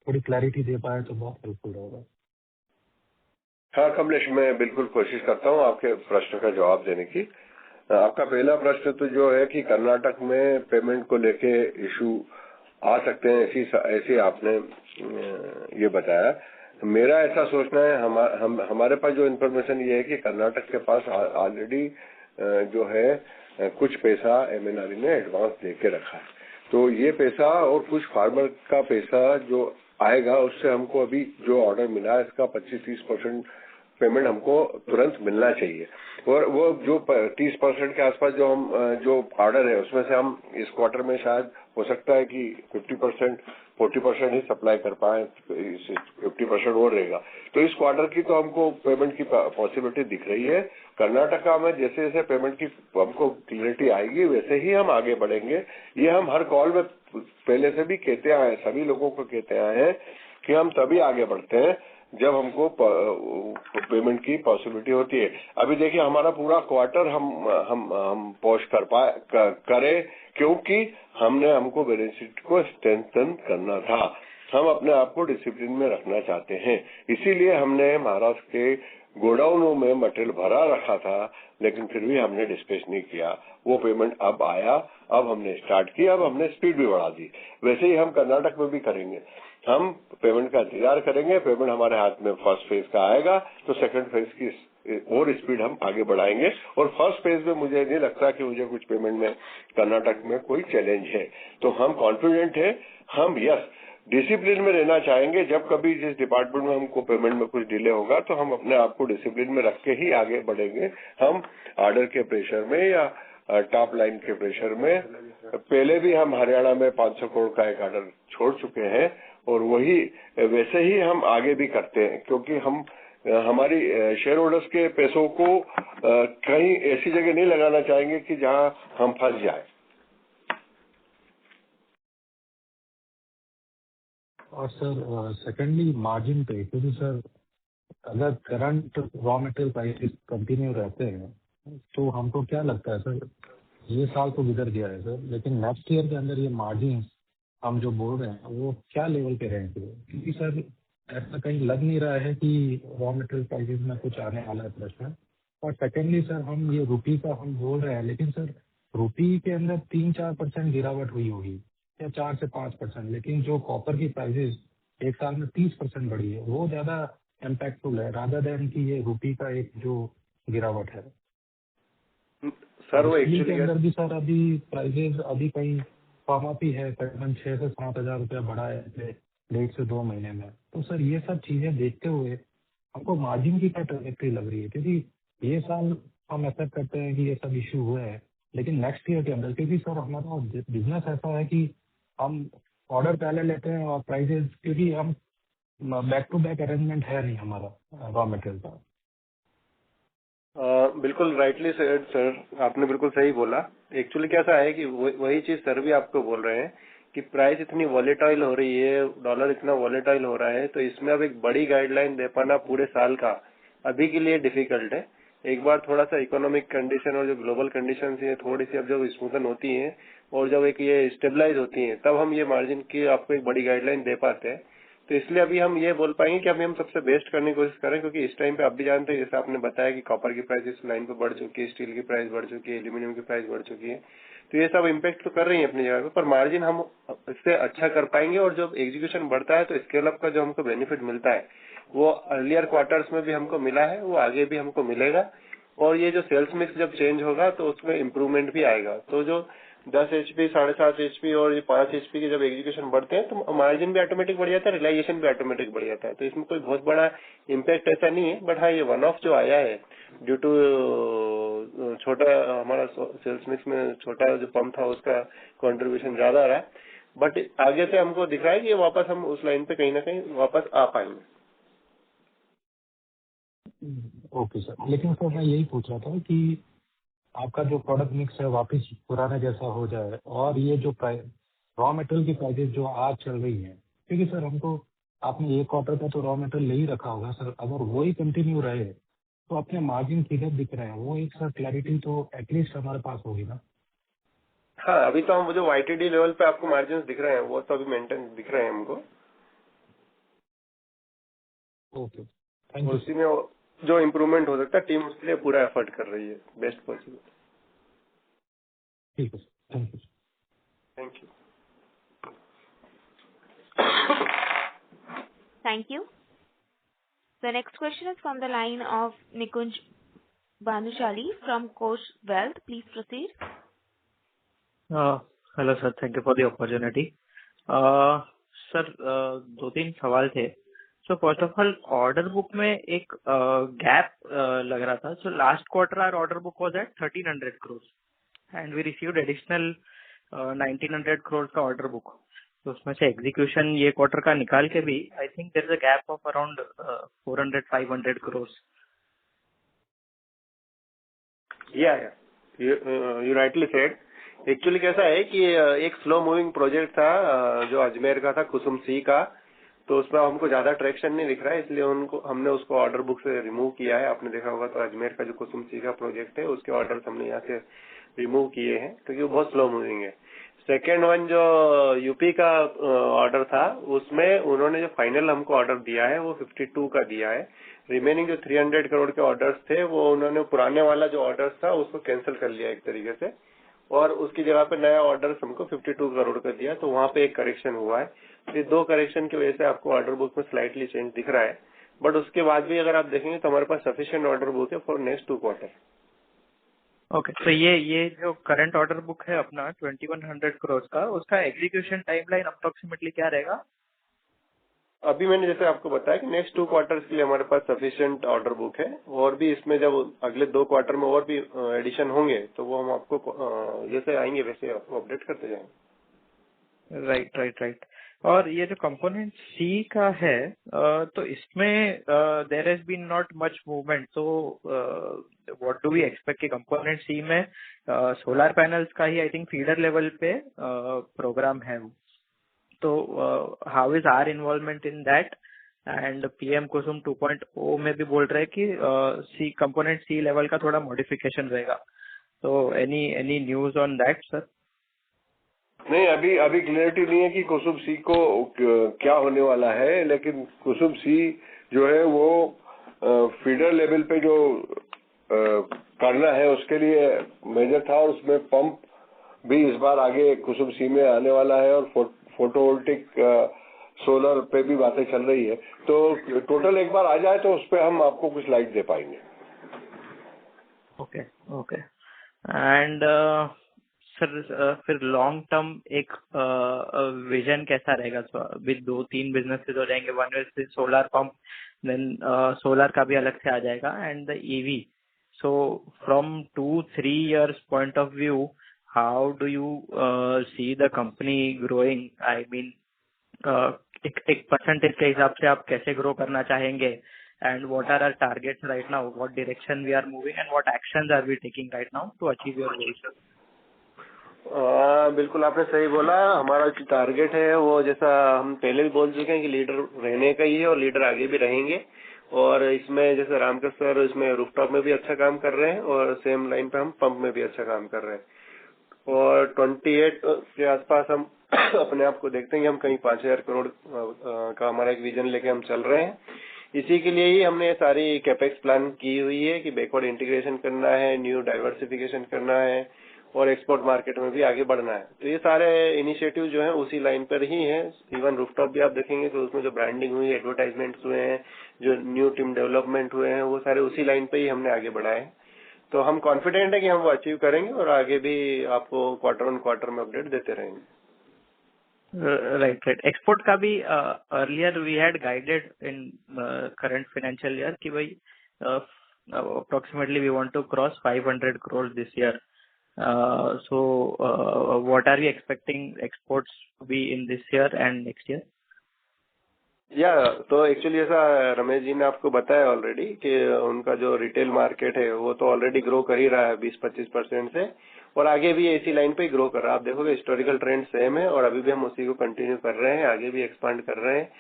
थोड़ी क्लैरिटी दे पाए तो बहुत हेल्पफुल होगा। हाँ कमलेश, मैं बिल्कुल कोशिश करता हूँ आपके प्रश्न का जवाब देने की। आपका पहला प्रश्न तो जो है कि कर्नाटक में पेमेंट को लेके इशू आ सकते हैं, ऐसी आपने ये बताया। मेरा ऐसा सोचना है, हमारे पास जो इन्फॉर्मेशन ये है कि कर्नाटक के पास ऑलरेडी जो है कुछ पैसा MNRE ने एडवांस देके रखा है। तो ये पैसा और कुछ फार्मर का पैसा जो आएगा उससे हमको अभी जो ऑर्डर मिला है इसका 25-30% पेमेंट हमको तुरंत मिलना चाहिए। और वो जो 30% के आसपास जो ऑर्डर है उसमें से हम इस क्वार्टर में शायद हो सकता है कि 40% ही सप्लाई कर पाए, 50% और रहेगा। तो इस क्वार्टर की तो हमको पेमेंट की पॉसिबिलिटी दिख रही है। कर्नाटका में जैसे जैसे पेमेंट की हमको क्लियरिटी आएगी वैसे ही हम आगे बढ़ेंगे। ये हम हर कॉल में पहले से भी कहते आए, सभी लोगों को कहते आए हैं कि हम तभी आगे बढ़ते हैं जब हमको पेमेंट की पॉसिबिलिटी होती है। अभी देखिए हमारा पूरा क्वार्टर हम पोस्ट करें क्योंकि हमको बैलेंस शीट को स्ट्रेंथन करना था। हम अपने आप को डिसिप्लिन में रखना चाहते हैं, इसीलिए हमने महाराष्ट्र के गोडाउनों में मटेरियल भरा रखा था, लेकिन फिर भी हमने डिस्पैच नहीं किया। वो पेमेंट अब आया, अब हमने स्टार्ट किया, अब हमने स्पीड भी बढ़ा दी। वैसे ही हम कर्नाटक में भी करेंगे। हम पेमेंट का इंतजार करेंगे, पेमेंट हमारे हाथ में फर्स्ट फेज का आएगा तो सेकंड फेज की और स्पीड हम आगे बढ़ाएंगे। और फर्स्ट फेज में मुझे नहीं लगता कि मुझे कुछ पेमेंट में कर्नाटक में कोई चैलेंज है। तो हम कॉन्फिडेंट है। हम डिसिप्लिन में रहना चाहेंगे। जब कभी जिस डिपार्टमेंट में हमको पेमेंट में कुछ डिले होगा तो हम अपने आप को डिसिप्लिन में रख के ही आगे बढ़ेंगे। हम ऑर्डर के प्रेशर में या टॉप लाइन के प्रेशर में, पहले भी हम हरियाणा में 500 करोड़ का एक ऑर्डर छोड़ चुके हैं और वही वैसे ही हम आगे भी करते हैं, क्योंकि हम हमारी शेयर होल्डर्स के पैसों को कहीं ऐसी जगह नहीं लगाना चाहेंगे कि जहां हम फंस जाए। और सर सेकेंडली मार्जिन पे, क्योंकि सर अगर current raw material prices continue रहते हैं तो हमको क्या लगता है सर, ये साल तो गुजर गया है सर, लेकिन नेक्स्ट ईयर के अंदर ये मार्जिन हम जो बोल रहे हैं वो क्या लेवल पे रहेंगे? क्योंकि सर ऐसा कहीं लग नहीं रहा है कि रॉ मटेरियल प्राइसेस में कुछ आने वाला है प्रश्न। और सेकेंडली सर हम ये रुपी का हम बोल रहे हैं, लेकिन सर रुपी के अंदर 3-4% गिरावट हुई होगी या 4 से 5%, लेकिन जो कॉपर की प्राइसेस एक साल में 30% बढ़ी है वो ज्यादा इम्पैक्टफुल है रादर देन कि ये रुपी का एक जो गिरावट है। सर वो स्टील के एक्चुअली अंदर भी सर अभी प्राइसेस अभी कहीं फॉर्म अप ही है, तकरीबन 6 से 7 हजार रुपया बढ़ा है 1.5 से 2 महीने में। तो सर ये सब चीजें देखते हुए हमको मार्जिन की क्या ट्रैजेक्टरी लग रही है? क्योंकि ये साल हम एक्सेप्ट करते हैं कि ये सब इश्यू हुए हैं, लेकिन नेक्स्ट ईयर के अंदर, क्योंकि सर हमारा बिजनेस ऐसा है कि हम ऑर्डर पहले लेते हैं और प्राइसेस, क्योंकि हम बैक टू बैक अरेंजमेंट है नहीं हमारा रॉ मटेरियल का। बिल्कुल राइटली सेड सर, आपने बिल्कुल सही बोला। एक्चुअली कैसा है कि वही चीज सर भी आपको बोल रहे हैं कि प्राइस इतनी वॉलेटाइल हो रही है, डॉलर इतना वॉलेटाइल हो रहा है, तो इसमें अब एक बड़ी गाइडलाइन दे पाना पूरे साल का अभी के लिए डिफिकल्ट है। एक बार थोड़ा सा इकोनॉमिक कंडीशन और जो ग्लोबल कंडीशन है थोड़ी सी अब जब स्मूथन होती है और जब एक ये स्टेबलाइज होती है, तब हम ये मार्जिन की आपको एक बड़ी गाइडलाइन दे पाते हैं। तो इसलिए अभी हम ये बोल पाएंगे कि अभी हम सबसे बेस्ट करने की कोशिश करें, क्योंकि इस टाइम पे आप भी जानते हैं, जैसे आपने बताया कि कॉपर की प्राइस इस लाइन पे बढ़ चुकी है, स्टील की प्राइस बढ़ चुकी है, एल्यूमिनियम की प्राइस बढ़ चुकी है। तो ये सब इम्पैक्ट तो कर रही है अपनी जगह पे, पर मार्जिन हम इससे अच्छा कर पाएंगे। और जब एग्जीक्यूशन बढ़ता है तो स्केल अप का जो हमको बेनिफिट मिलता है वो अर्लियर क्वार्टर्स में भी हमको मिला है, वो आगे भी हमको मिलेगा। और ये जो सेल्स मिक्स जब चेंज होगा तो उसमें इम्प्रूवमेंट भी आएगा। तो जो 10 HP, 7.5 HP और ये 5 HP के जब एग्जीक्यूशन बढ़ते हैं तो मार्जिन भी ऑटोमेटिक बढ़ जाता है, रियलाइजेशन भी ऑटोमेटिक बढ़ जाता है। तो इसमें कोई बहुत बड़ा इम्पैक्ट ऐसा नहीं है। बट हाँ, ये वन ऑफ जो आया है ड्यू टू छोटा हमारा सेल्स मिक्स में छोटा जो पंप था उसका कंट्रीब्यूशन ज्यादा रहा, बट आगे से हमको दिख रहा है कि वापस हम उस लाइन पे कहीं ना कहीं वापस आ पाएंगे। ओके सर, लेकिन सर मैं यही पूछ रहा था कि आपका जो प्रोडक्ट मिक्स है वापस पुराने जैसा हो जाए, और ये जो रॉ मटेरियल की प्राइसेस जो आज चल रही है, क्योंकि सर हमको आपने एक क्वार्टर का तो रॉ मटेरियल ले ही रखा होगा सर, अगर वही कंटिन्यू रहे तो अपने मार्जिन किधर दिख रहे हैं, वो एक सर क्लैरिटी तो एटलीस्ट हमारे पास होगी ना। हाँ, अभी तो हम जो YTD लेवल पे आपको मार्जिन दिख रहे हैं वो तो अभी मेंटेन दिख रहे हैं हमको। Okay, thank you. उसी में जो इम्प्रूवमेंट हो सकता है टीम उसके लिए पूरा एफर्ट कर रही है, बेस्ट पॉसिबल। ठीक है sir, thank you. Thank you. Thank you. The next question is from the line of Nikunj Bhanushali from Kosh Wealth. Please proceed. Hello sir, thank you for the opportunity. Sir 2-3 सवाल थे। So first of all, order book में एक gap लग रहा था। So last quarter our order book was at 1300 crores and we received additional 1900 crores का order book. तो उसमें से एग्जीक्यूशन ये क्वार्टर का निकाल के भी I think there is a gap of around 400-500 crores। You rightly said. Actually कैसा है कि एक स्लो मूविंग प्रोजेक्ट था जो अजमेर का था, कुसुम सी का। तो उसमें हमको ज्यादा ट्रैक्शन नहीं दिख रहा है, इसलिए हमने उसको ऑर्डर बुक से रिमूव किया है। आपने देखा होगा तो अजमेर का जो कुसुम सी का प्रोजेक्ट है उसके ऑर्डर्स हमने यहाँ से रिमूव किए हैं, क्योंकि वो बहुत स्लो मूविंग है। सेकेंड वन जो यूपी का ऑर्डर था, उसमें उन्होंने जो फाइनल हमको ऑर्डर दिया है वो 52 का दिया है, रिमेनिंग जो 300 करोड़ के ऑर्डर्स थे वो उन्होंने पुराने वाला जो ऑर्डर्स था उसको कैंसिल कर लिया एक तरीके से, और उसकी जगह पे नया ऑर्डर हमको 52 करोड़ का दिया, तो वहां पे एक करेक्शन हुआ है। ये 2 करेक्शन की वजह से आपको ऑर्डर बुक में स्लाइटली चेंज दिख रहा है, बट उसके बाद भी अगर आप देखेंगे तो हमारे पास सफिशिएंट ऑर्डर बुक है फॉर नेक्स्ट 2 क्वार्टर। ओके, तो ये जो करंट ऑर्डर बुक है अपना 2100 करोड़ का, उसका एग्जीक्यूशन टाइमलाइन अप्रोक्सीमेटली क्या रहेगा? अभी मैंने जैसे आपको बताया कि नेक्स्ट 2 क्वार्टर्स के लिए हमारे पास सफिशिएंट ऑर्डर बुक है, और भी इसमें जब अगले 2 क्वार्टर में और भी एडिशन होंगे तो वो हम आपको जैसे आएंगे वैसे आपको अपडेट करते जाएंगे। राइट। और ये जो कंपोनेंट सी का है, तो इसमें there has been not much movement, तो व्हाट डू वी एक्सपेक्ट कि कंपोनेंट सी में सोलर पैनल्स का ही आई थिंक फीडर लेवल पे प्रोग्राम है, तो how is our involvement in that? And PM Kusum 2.0 में भी बोल रहे हैं कि सी कंपोनेंट सी लेवल का थोड़ा मॉडिफिकेशन रहेगा, तो any news on that sir? नहीं, अभी क्लियरिटी नहीं है कि कुसुम सी को क्या होने वाला है, लेकिन कुसुम सी जो है वो फीडर लेवल पे जो करना है उसके लिए मेजर था, और उसमें पंप भी इस बार आगे कुसुम सी में आने वाला है, और फोटोवोल्टिक सोलर पे भी बातें चल रही है। तो टोटल एक बार आ जाए तो उस पर हम आपको कुछ लाइट दे पाएंगे। ओके। एंड सर फिर लॉन्ग टर्म एक विजन कैसा रहेगा? विद 2-3 बिजनेसेस हो जाएंगे, one is solar pump, then solar का भी अलग से आ जाएगा, and the EV. So from 2-3 years point of view, how do you see the company growing? I mean एक परसेंटेज के हिसाब से आप कैसे ग्रो करना चाहेंगे, and what are our targets right now, what direction we are moving, and what actions are we taking right now to achieve your goals? बिल्कुल आपने सही बोला। हमारा जो टारगेट है वो जैसा हम पहले भी बोल चुके हैं कि लीडर रहने का ही है, और लीडर आगे भी रहेंगे। और इसमें जैसे रामकृष्ण सर इसमें रूफटॉप में भी अच्छा काम कर रहे हैं, और सेम लाइन पे हम पंप में भी अच्छा काम कर रहे हैं, और 28 के आसपास हम अपने आप को देखते हैं कि हम कहीं 5000 करोड़ का हमारा एक विजन लेके हम चल रहे हैं। इसी के लिए ही हमने सारी कैपेक्स प्लान की हुई है कि बैकवर्ड इंटीग्रेशन करना है, न्यू डाइवर्सिफिकेशन करना है, और एक्सपोर्ट मार्केट में भी आगे बढ़ना है। तो ये सारे इनिशिएटिव जो है उसी लाइन पर ही है। इवन रूफटॉप भी आप देखेंगे तो उसमें जो ब्रांडिंग हुई, एडवर्टाइजमेंट्स हुए हैं, जो न्यू टीम डेवलपमेंट हुए हैं, वो सारे उसी लाइन पे ही हमने आगे बढ़ाए हैं। तो हम कॉन्फिडेंट है कि हम वो अचीव करेंगे, और आगे भी आपको क्वार्टर ऑन क्वार्टर में अपडेट देते रहेंगे। राइट। एक्सपोर्ट का भी earlier we had guided in current financial year कि भाई approximately we want to cross 500 crore this year. So what are we expecting exports to be in this year and next year? तो actually ऐसा रमेश जी ने आपको बताया already कि उनका जो रिटेल मार्केट है वो तो ऑलरेडी ग्रो कर ही रहा है 20-25% से, और आगे भी इसी लाइन पे ही ग्रो कर रहा है। आप देखोगे हिस्टोरिकल ट्रेंड सेम है, और अभी भी हम उसी को कंटिन्यू कर रहे हैं, आगे भी एक्सपांड कर रहे हैं।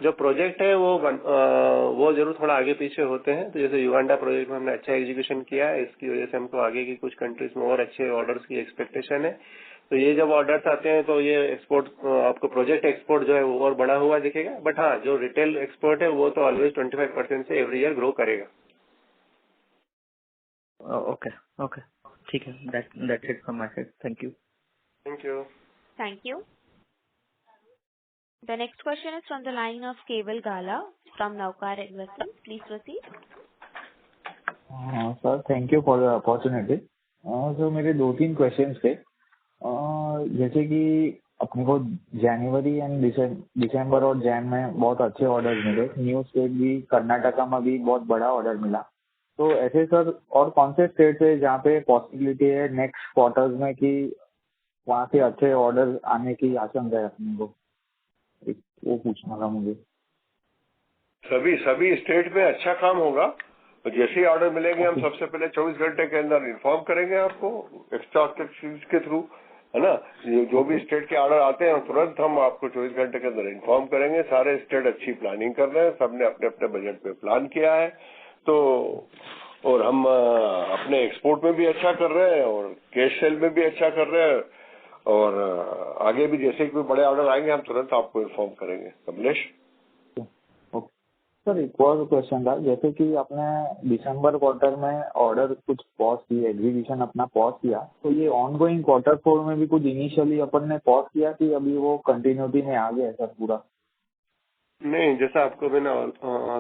जो प्रोजेक्ट है वो जरूर थोड़ा आगे पीछे होते हैं। तो जैसे युगांडा प्रोजेक्ट में हमने अच्छा एग्जीक्यूशन किया है, इसकी वजह से हमको आगे की कुछ कंट्रीज में और अच्छे ऑर्डर्स की एक्सपेक्टेशन है। तो ये जब ऑर्डर्स आते हैं तो ये एक्सपोर्ट आपको प्रोजेक्ट एक्सपोर्ट जो है वो और बड़ा हुआ दिखेगा, बट हाँ जो रिटेल एक्सपोर्ट है वो तो ऑलवेज 25% से एवरी ईयर ग्रो करेगा। ओके, ठीक है। That's it from my side. Thank you. Thank you. The next question is from the line of Keval Gala from Naukar Investments. Please proceed. Sir, thank you for the opportunity. So मेरे 2-3 questions थे। जैसे कि अपने को जनवरी and दिसंबर और जैन में बहुत अच्छे ऑर्डर मिले, न्यू स्टेट भी, कर्नाटका में भी बहुत बड़ा ऑर्डर मिला। तो ऐसे सर और कौन से स्टेट है जहाँ पे पॉसिबिलिटी है नेक्स्ट क्वार्टर्स में कि वहाँ से अच्छे ऑर्डर आने की आशंका है अपने को, वो पूछना था मुझे। सभी स्टेट में अच्छा काम होगा। जैसे ही ऑर्डर मिलेंगे हम सबसे पहले 24 घंटे के अंदर इन्फॉर्म करेंगे आपको स्टॉक एक्सचेंज के थ्रू, है ना। जो भी स्टेट के ऑर्डर आते हैं तुरंत हम आपको 24 घंटे के अंदर इन्फॉर्म करेंगे। सारे स्टेट अच्छी प्लानिंग कर रहे हैं, सबने अपने अपने बजट पे प्लान किया है। तो और हम अपने एक्सपोर्ट में भी अच्छा कर रहे हैं, और कैश सेल में भी अच्छा कर रहे हैं, और आगे भी जैसे कोई बड़े ऑर्डर आएंगे हम तुरंत आपको इन्फॉर्म करेंगे। कमलेश। सर एक और क्वेश्चन था, जैसे कि आपने दिसंबर क्वार्टर में ऑर्डर कुछ पॉज किए, एग्जीक्यूशन अपना पॉज किया, तो ये ऑन गोइंग क्वार्टर 4 में भी कुछ इनिशियली अपन ने पॉज किया कि अभी वो कंटिन्यूटी में आ गया है सर पूरा? नहीं, जैसा आपको मैंने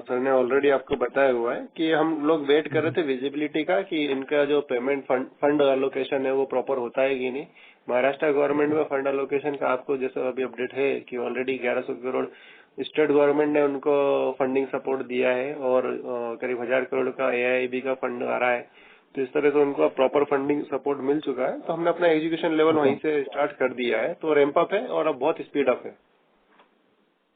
सर ने ऑलरेडी आपको बताया हुआ है कि हम लोग वेट कर रहे थे विजिबिलिटी का कि इनका जो पेमेंट फंड एलोकेशन है वो प्रॉपर होता है कि नहीं। महाराष्ट्र गवर्नमेंट में फंड एलोकेशन का आपको जैसा अभी अपडेट है कि ऑलरेडी 1100 करोड़ स्टेट गवर्नमेंट ने उनको फंडिंग सपोर्ट दिया है और करीब 1000 करोड़ का AIIB का फंड आ रहा है। तो इस तरह से उनको प्रॉपर फंडिंग सपोर्ट मिल चुका है, तो हमने अपना एजुकेशन लेवल वहीं से स्टार्ट कर दिया है, तो रैंप अप है और अब बहुत स्पीड अप है।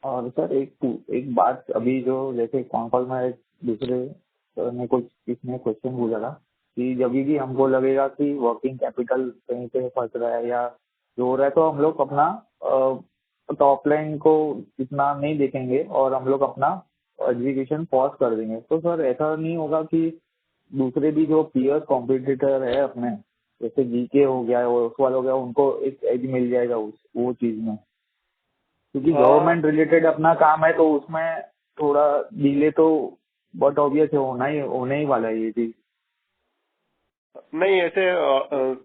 और सर एक बात, अभी जो जैसे कॉल में एक दूसरे सर ने कुछ इसमें क्वेश्चन पूछा था कि जब भी हमको लगेगा कि वर्किंग कैपिटल कहीं पे फंस रहा है या जो हो रहा है, तो हम लोग अपना टॉप लाइन को इतना नहीं देखेंगे और हम लोग अपना एग्जीक्यूशन पॉज कर देंगे। तो सर ऐसा नहीं होगा कि दूसरे भी जो पीयर्स कॉम्पिटिटर है अपने, जैसे GK हो गया, ओसवाल हो गया, उनको एक एज मिल जाएगा वो चीज में, क्योंकि गवर्नमेंट रिलेटेड अपना काम है, तो उसमें थोड़ा डिले तो बहुत ऑब्वियस है, होने ही वाला है ये चीज। नहीं, ऐसे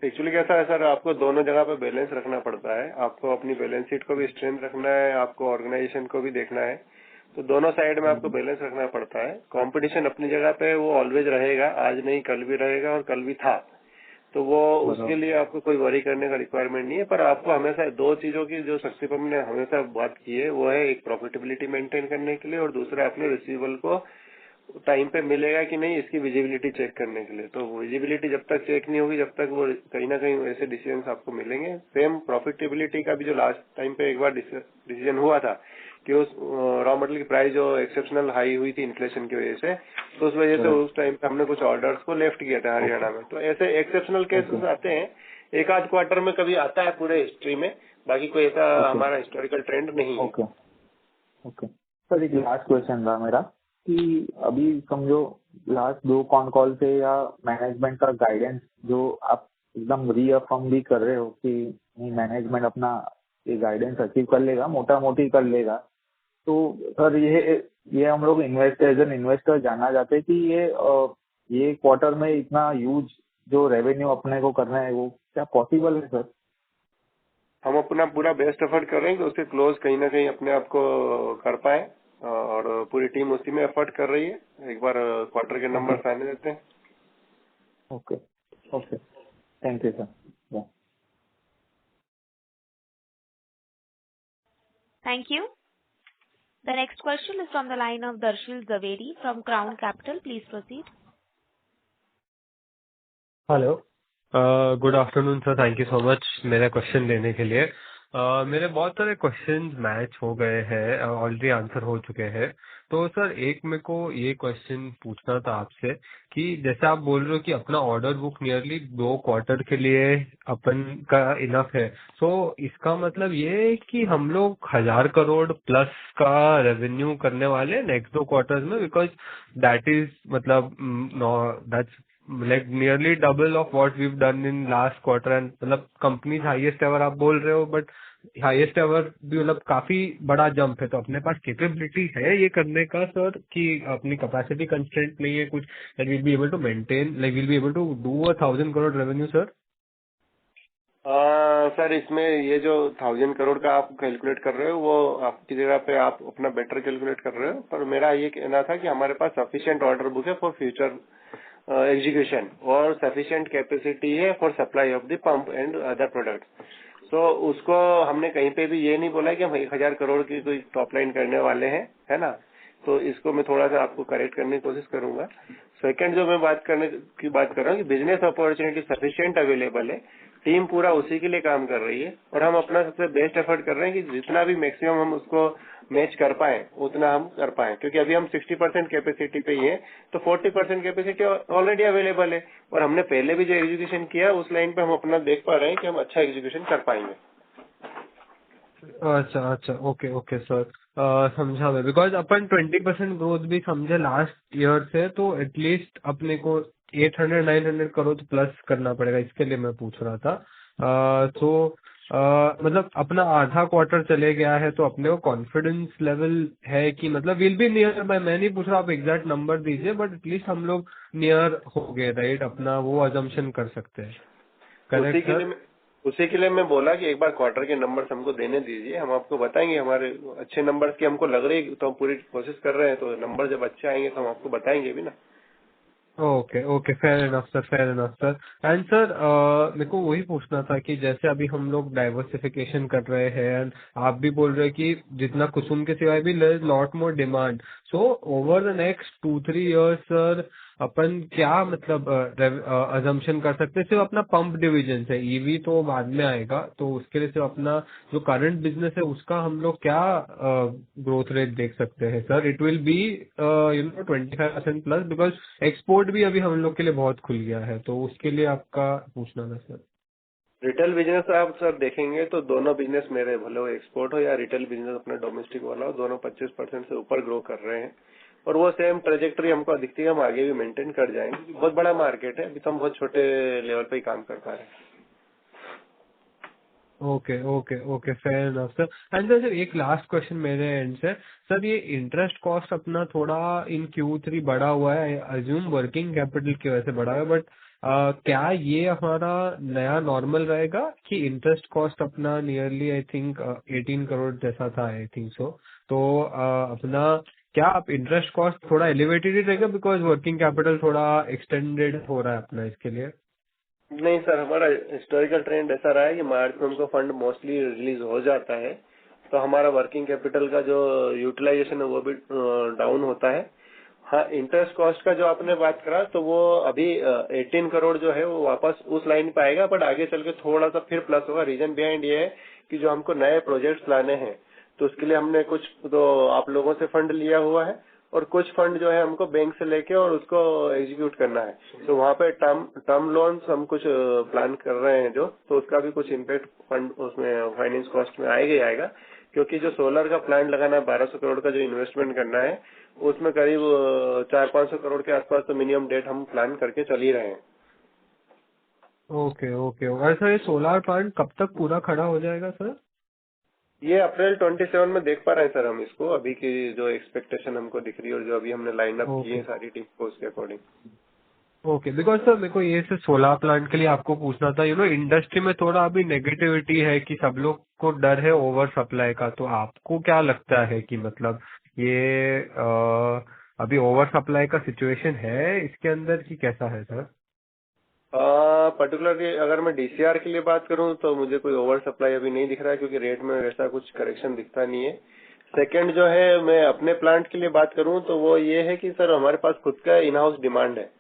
एक्चुअली कैसा है सर, आपको दोनों जगह पे बैलेंस रखना पड़ता है। आपको अपनी बैलेंस शीट को भी स्ट्रेंथ रखना है, आपको ऑर्गेनाइजेशन को भी देखना है, तो दोनों साइड में आपको बैलेंस रखना पड़ता है। कंपटीशन अपनी जगह पे वो ऑलवेज रहेगा, आज नहीं कल भी रहेगा और कल भी था, तो वो उसके लिए आपको कोई वरी करने का रिक्वायरमेंट नहीं है। पर आपको हमेशा दो चीजों की जो शक्ति पर हमने हमेशा बात की है वो है, एक प्रॉफिटेबिलिटी मेंटेन करने के लिए और दूसरा अपने रिसीवेबल को टाइम पे मिलेगा कि नहीं इसकी विजिबिलिटी चेक करने के लिए। तो विजिबिलिटी जब तक चेक नहीं होगी जब तक वो कहीं ना कहीं ऐसे डिसीजन आपको मिलेंगे। सेम प्रॉफिटेबिलिटी का भी जो लास्ट टाइम पे एक बार डिसीजन हुआ था कि उस रॉ मटेरियल की प्राइस जो एक्सेप्शनल हाई हुई थी इन्फ्लेशन की वजह से, तो उस वजह से उस टाइम पे हमने कुछ ऑर्डर्स को लेफ्ट किया था हरियाणा में। तो ऐसे एक्सेप्शनल केसेस आते हैं, एक आध क्वार्टर में कभी आता है पूरे हिस्ट्री में, बाकी कोई ऐसा हमारा हिस्टोरिकल ट्रेंड नहीं है। ओके सर, एक लास्ट क्वेश्चन था मेरा कि अभी समझो लास्ट 2 कॉल से या मैनेजमेंट का गाइडेंस जो आप एकदम रीअफर्म भी कर रहे हो कि नहीं मैनेजमेंट अपना ये गाइडेंस अचीव कर लेगा, मोटा मोटी कर लेगा, तो सर ये हम लोग इन्वेस्टर जानना चाहते हैं कि ये क्वार्टर में इतना ह्यूज जो रेवेन्यू अपने को करना है वो क्या पॉसिबल है सर? हम अपना पूरा बेस्ट एफर्ट कर रहे हैं कि उसे क्लोज कहीं ना कहीं अपने आप को कर पाए और पूरी टीम उसी में एफर्ट कर रही है। एक बार क्वार्टर के नंबर आने देते हैं। Okay, thank you sir. Thank you. The next question is from the line of Darshil Zaveri from Crown Capital. Please proceed. Hello, good afternoon sir, thank you so much मेरा question लेने के लिए। मेरे बहुत सारे क्वेश्चंस मैच हो गए हैं, ऑलरेडी आंसर हो चुके हैं। तो सर एक मेरे को ये क्वेश्चन पूछना था आपसे कि जैसे आप बोल रहे हो कि अपना ऑर्डर बुक नियरली 2 क्वार्टर के लिए अपन का इनफ है, तो इसका मतलब ये है कि हम लोग 1000 करोड़ प्लस का रेवेन्यू करने वाले नेक्स्ट 2 क्वार्टर्स में, बिकॉज दैट इज मतलब that's like nearly double of what we've done in last quarter and मतलब कंपनी हाईएस्ट एवर आप बोल रहे हो, बट हाईएस्ट एवर भी मतलब काफी बड़ा जंप है। तो अपने पास कैपेबिलिटी है ये करने का सर कि अपनी कैपेसिटी कंस्ट्रेंट नहीं है कुछ, that we'll be able to maintain, like we'll be able to do 1000 crore revenue sir? Sir इसमें ये जो 1000 करोड़ का आप कैलकुलेट कर रहे हो वो आपकी जगह पे आप अपना बेटर कैलकुलेट कर रहे हो, पर मेरा ये कहना था कि हमारे पास सफिशिएंट ऑर्डर बुक है फॉर फ्यूचर एग्जीक्यूशन और सफिशिएंट कैपेसिटी है for supply of the pump and other products. So उसको हमने कहीं पे भी ये नहीं बोला कि हम 1000 करोड़ की कोई टॉप लाइन करने वाले हैं, है ना। तो इसको मैं थोड़ा सा आपको करेक्ट करने की कोशिश करूंगा। सेकंड जो मैं बात कर रहा हूँ कि बिजनेस अपॉर्चुनिटी सफिशिएंट अवेलेबल है, टीम पूरा उसी के लिए काम कर रही है और हम अपना सबसे बेस्ट एफर्ट कर रहे हैं कि जितना भी मैक्सिमम हम उसको मैच कर पाए उतना हम कर पाए, क्योंकि अभी हम 60% कैपेसिटी पे ही है, तो 40% कैपेसिटी ऑलरेडी अवेलेबल है और हमने पहले भी जो एग्जीक्यूशन किया उस लाइन पे हम अपना देख पा रहे हैं कि हम अच्छा एग्जीक्यूशन कर पाएंगे। अच्छा, ओके सर, समझा मैं। बिकॉज अपन 20% ग्रोथ भी समझे लास्ट ईयर से, तो एटलीस्ट अपने को 800-900 करोड़ प्लस करना पड़ेगा, इसके लिए मैं पूछ रहा था। तो मतलब अपना आधा क्वार्टर चले गया है तो अपने को कॉन्फिडेंस लेवल है कि मतलब विल बी नियर बाय, मैं नहीं पूछ रहा आप एग्जैक्ट नंबर दीजिए, बट एटलीस्ट हम लोग नियर हो गए, राइट? अपना वो अजम्पशन कर सकते हैं, करेक्ट सर? उसी के लिए मैं बोला कि एक बार क्वार्टर के नंबर्स हमको देने दीजिए, हम आपको बताएंगे हमारे अच्छे नंबर्स की हमको लग रही है तो हम पूरी कोशिश कर रहे हैं, तो नंबर जब अच्छे आएंगे तो हम आपको बताएंगे भी ना। Okay okay, fair enough sir, fair enough sir. And sir मेरे को वही पूछना था कि जैसे अभी हम लोग डाइवर्सिफिकेशन कर रहे हैं एंड आप भी बोल रहे हैं कि जितना कुसुम के सिवाय भी there is lot more demand, so over the next 2-3 years sir अपन क्या मतलब अजम्पशन कर सकते हैं? सिर्फ अपना पंप डिवीजन से, ईवी तो बाद में आएगा, तो उसके लिए सिर्फ अपना जो करंट बिजनेस है उसका हम लोग क्या ग्रोथ रेट देख सकते हैं sir? It will B 25% plus, because export भी अभी हम लोग के लिए बहुत खुल गया है, तो उसके लिए आपका पूछना था सर। रिटेल बिजनेस आप सर देखेंगे तो दोनों बिजनेस मेरे, भले वो एक्सपोर्ट हो या रिटेल बिजनेस अपना डोमेस्टिक वाला हो, दोनों 25% से ऊपर ग्रो कर रहे हैं और वो सेम ट्रेजेक्टरी हमको दिखती है, हम आगे भी मेंटेन कर जाएंगे। बहुत बड़ा मार्केट है, अभी तो हम बहुत छोटे लेवल पे ही काम कर पा रहे हैं। Okay okay okay, fair enough sir. And sir एक लास्ट क्वेश्चन मेरे एंड से, सर ये इंटरेस्ट कॉस्ट अपना थोड़ा इन Q3 बढ़ा हुआ है, अज्यूम वर्किंग कैपिटल की वजह से बढ़ा है, बट क्या ये हमारा नया नॉर्मल रहेगा कि इंटरेस्ट कॉस्ट अपना नियरली आई थिंक 18 करोड़ जैसा था, आई थिंक सो, तो अपना क्या आप इंटरेस्ट कॉस्ट थोड़ा एलिवेटेड ही रहेगा बिकॉज वर्किंग कैपिटल थोड़ा एक्सटेंडेड हो रहा है अपना इसके लिए? नहीं सर, हमारा हिस्टोरिकल ट्रेंड ऐसा रहा है कि मार्च में हमको फंड मोस्टली रिलीज हो जाता है, तो हमारा वर्किंग कैपिटल का जो यूटिलाइजेशन है वो भी डाउन होता है। हाँ, इंटरेस्ट कॉस्ट का जो आपने बात करा तो वो अभी 18 करोड़ जो है वो वापस उस लाइन पे आएगा, बट आगे चल के थोड़ा सा फिर प्लस होगा। रीजन बिहाइंड ये है कि जो हमको नए प्रोजेक्ट्स लाने हैं तो उसके लिए हमने कुछ तो आप लोगों से फंड लिया हुआ है और कुछ फंड जो है हमको बैंक से लेके और उसको एग्जीक्यूट करना है, तो वहाँ पे टर्म लोन्स हम कुछ प्लान कर रहे हैं जो, तो उसका भी कुछ इम्पैक्ट फंड उसमें फाइनेंस कॉस्ट में आएगा ही आएगा, क्योंकि जो सोलर का प्लांट लगाना है 1200 करोड़ का जो इन्वेस्टमेंट करना है उसमें करीब 400-500 करोड़ के आसपास तो मिनिमम डेट हम प्लान करके चल ही रहे हैं। ओके ओके, और सर ये सोलर प्लांट कब तक पूरा खड़ा हो जाएगा सर? ये अप्रैल 27 में देख पा रहे हैं सर हम इसको, अभी की जो एक्सपेक्टेशन हमको दिख रही है और जो अभी हमने लाइन अप की है सारी टीम को उसके अकॉर्डिंग। ओके, बिकॉज सर मेरे को ये सिर्फ सोलर प्लांट के लिए आपको पूछना था, इंडस्ट्री में थोड़ा अभी नेगेटिविटी है कि सब लोग को डर है ओवर सप्लाई का, तो आपको क्या लगता है कि मतलब ये अभी ओवर सप्लाई का सिचुएशन है इसके अंदर कि कैसा है सर? पर्टिकुलरली अगर मैं डीसीआर के लिए बात करूं तो मुझे कोई ओवर सप्लाई अभी नहीं दिख रहा है, क्योंकि रेट में वैसा कुछ करेक्शन दिखता नहीं है। सेकंड जो है, मैं अपने प्लांट के लिए बात करूं तो वो ये है कि सर हमारे पास खुद का इन हाउस डिमांड है,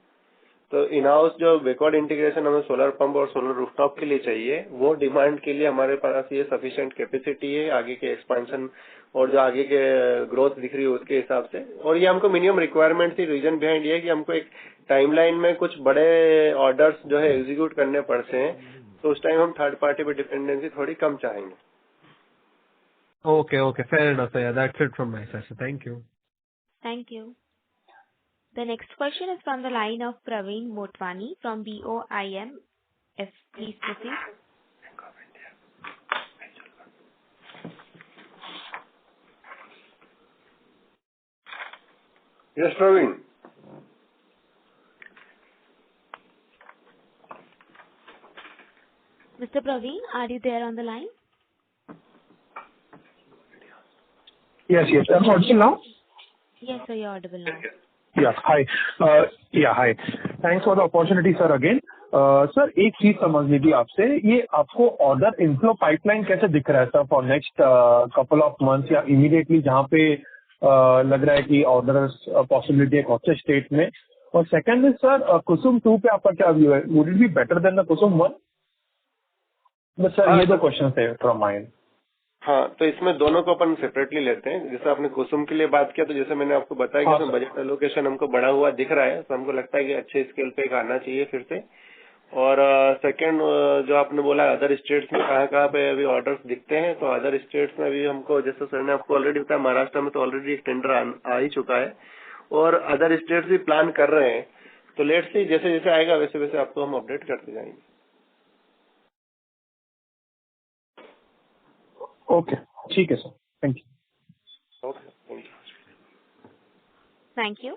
तो इन हाउस जो बैकवर्ड इंटीग्रेशन हमें सोलर पंप और सोलर रूफटॉप के लिए चाहिए, वो डिमांड के लिए हमारे पास ये सफिशिएंट कैपेसिटी है आगे के एक्सपेंशन और जो आगे के ग्रोथ दिख रही है उसके हिसाब से, और ये हमको मिनिमम रिक्वायरमेंट थी। रीजन बिहाइंड ये है कि हमको एक टाइमलाइन में कुछ बड़े ऑर्डर्स जो है एग्जीक्यूट करने पड़ते हैं, तो उस टाइम हम थर्ड पार्टी पे डिपेंडेंसी थोड़ी कम चाहेंगे। Okay okay, fair enough sir, that's it from my side sir, thank you. Thank you. The next question is from the line of Praveen Motwani from BOIM. Please proceed. Yes, Praveen. Mr. Praveen, are you there on the line? Yes. I'm audible now? Yes, sir, you're audible now. Yeah. Hi. Hi. Thanks for the opportunity, sir, again. Sir एक चीज समझनी थी आपसे, ये आपको order inflow pipeline कैसे दिख रहा है sir for next couple of months या इमीडिएटली जहाँ पे लग रहा है कि ऑर्डर पॉसिबिलिटी है कौन से स्टेट में? और सेकंड इज सर कुसुम 2 पे आपका क्या व्यू है? Would it be better than the Kusum 1? बस सर ये दो क्वेश्चन थे फ्रॉम माय एंड। हाँ, तो इसमें दोनों को अपन सेपरेटली लेते हैं। जैसे आपने कुसुम के लिए बात किया, तो जैसे मैंने आपको बताया कि इसमें बजट एलोकेशन हमको बढ़ा हुआ दिख रहा है, तो हमको लगता है कि अच्छे स्केल पे आना चाहिए फिर से। और सेकंड जो आपने बोला अदर स्टेट्स में कहाँ पे अभी ऑर्डर्स दिखते हैं, तो अदर स्टेट्स में अभी हमको, जैसे सर ने आपको ऑलरेडी बताया, महाराष्ट्र में तो ऑलरेडी एक टेंडर आ ही चुका है और अदर स्टेट्स भी प्लान कर रहे हैं। तो लेट्स सी, जैसे जैसे आएगा वैसे वैसे आपको हम अपडेट करते जाएंगे। ओके, ठीक है sir, thank you. Okay, thank you. Thank you.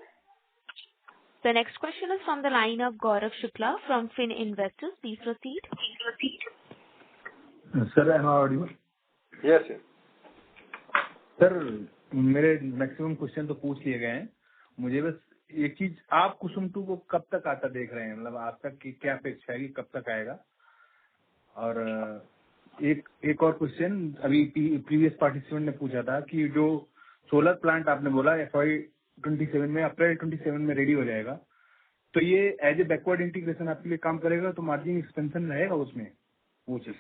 The next question is from the line of Gaurav Shukla from Fin Investors. Please proceed. Sir am I audible? Yes yes. Sir मेरे maximum question तो पूछ लिए गए हैं, मुझे बस एक चीज, आप कुसुम 2 को कब तक आता देख रहे हैं, मतलब आप तक की क्या अपेक्षा है कि कब तक आएगा? और एक और क्वेश्चन, अभी प्रीवियस पार्टिसिपेंट ने पूछा था कि जो सोलर प्लांट आपने बोला FY27 में, अप्रैल 27 में रेडी हो जाएगा, तो ये एज ए बैकवर्ड इंटीग्रेशन आपके लिए काम करेगा, तो मार्जिन एक्सपेंशन रहेगा उसमें, वो चीज?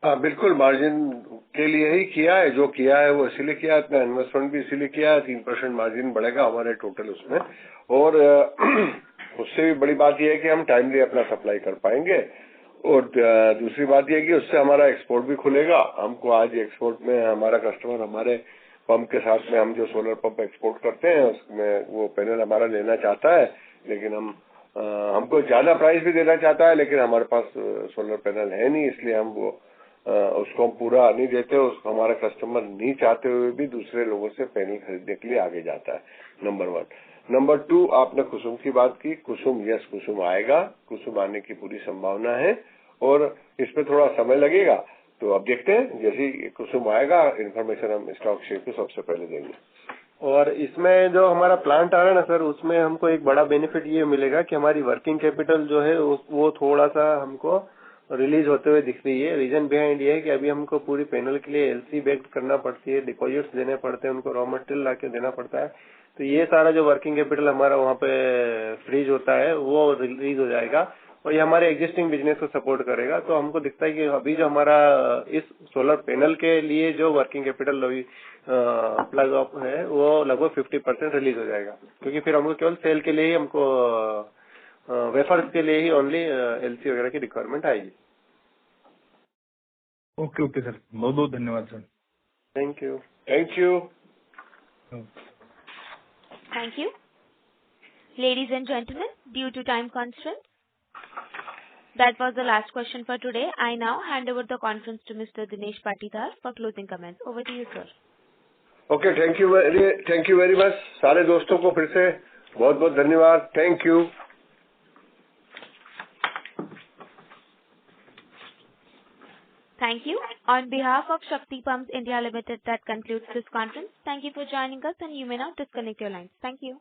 हाँ बिल्कुल, मार्जिन के लिए ही किया है, जो किया है वो इसीलिए किया है, इतना इन्वेस्टमेंट भी इसीलिए किया है, 3% मार्जिन बढ़ेगा हमारे टोटल उसमें। और उससे भी बड़ी बात यह है कि हम टाइमली अपना सप्लाई कर पाएंगे। और दूसरी बात यह है कि उससे हमारा एक्सपोर्ट भी खुलेगा। हमको आज एक्सपोर्ट में हमारा कस्टमर हमारे पंप के साथ में, हम जो सोलर पंप एक्सपोर्ट करते हैं उसमें वो पैनल हमारा लेना चाहता है, लेकिन हमको ज्यादा प्राइस भी देना चाहता है, लेकिन हमारे पास सोलर पैनल है नहीं, इसलिए हम वो उसको हम पूरा नहीं देते। उसको हमारा कस्टमर नहीं चाहते हुए भी दूसरे लोगों से पैनल खरीदने के लिए आगे जाता है, नंबर 1। नंबर 2, आपने कुसुम की बात की। कुसुम, यस कुसुम आएगा, कुसुम आने की पूरी संभावना है, और इसमें थोड़ा समय लगेगा, तो अब देखते हैं, जैसे ही कुसुम आएगा इन्फॉर्मेशन हम स्टॉक शेयर को सबसे पहले देंगे। और इसमें जो हमारा प्लांट आ रहा है ना सर, उसमें हमको एक बड़ा बेनिफिट ये मिलेगा कि हमारी वर्किंग कैपिटल जो है वो थोड़ा सा हमको रिलीज होते हुए दिख रही है। रीजन बिहाइंड ये है कि अभी हमको पूरी पैनल के लिए LC बेक्ड करना पड़ती है, डिपॉजिट्स देने पड़ते हैं, उनको रॉ मटेरियल ला के देना पड़ता है, तो ये सारा जो वर्किंग कैपिटल हमारा वहाँ पे फ्रीज होता है वो रिलीज हो जाएगा, और ये हमारे एग्जिस्टिंग बिजनेस को सपोर्ट करेगा। तो हमको दिखता है कि अभी जो हमारा इस सोलर पैनल के लिए जो वर्किंग कैपिटल अभी प्लग अप है वो लगभग 50% रिलीज हो जाएगा, क्योंकि फिर हमको केवल सेल के लिए ही, हमको वेफर्स के लिए ही ओनली LC वगैरह की रिक्वायरमेंट आएगी। ओके ओके सर, बहुत बहुत धन्यवाद sir. Thank you. Thank you. Thank you. Ladies and gentlemen, due to time constraint, that was the last question for today. I now hand over the conference to Mr. Dinesh Patidar for closing comments. Over to you, sir. Okay, thank you very much. सारे दोस्तों को फिर से बहुत बहुत धन्यवाद। Thank you. Thank you. On behalf of Shakti Pumps India Limited, that concludes this conference. Thank you for joining us, and you may now disconnect your lines. Thank you.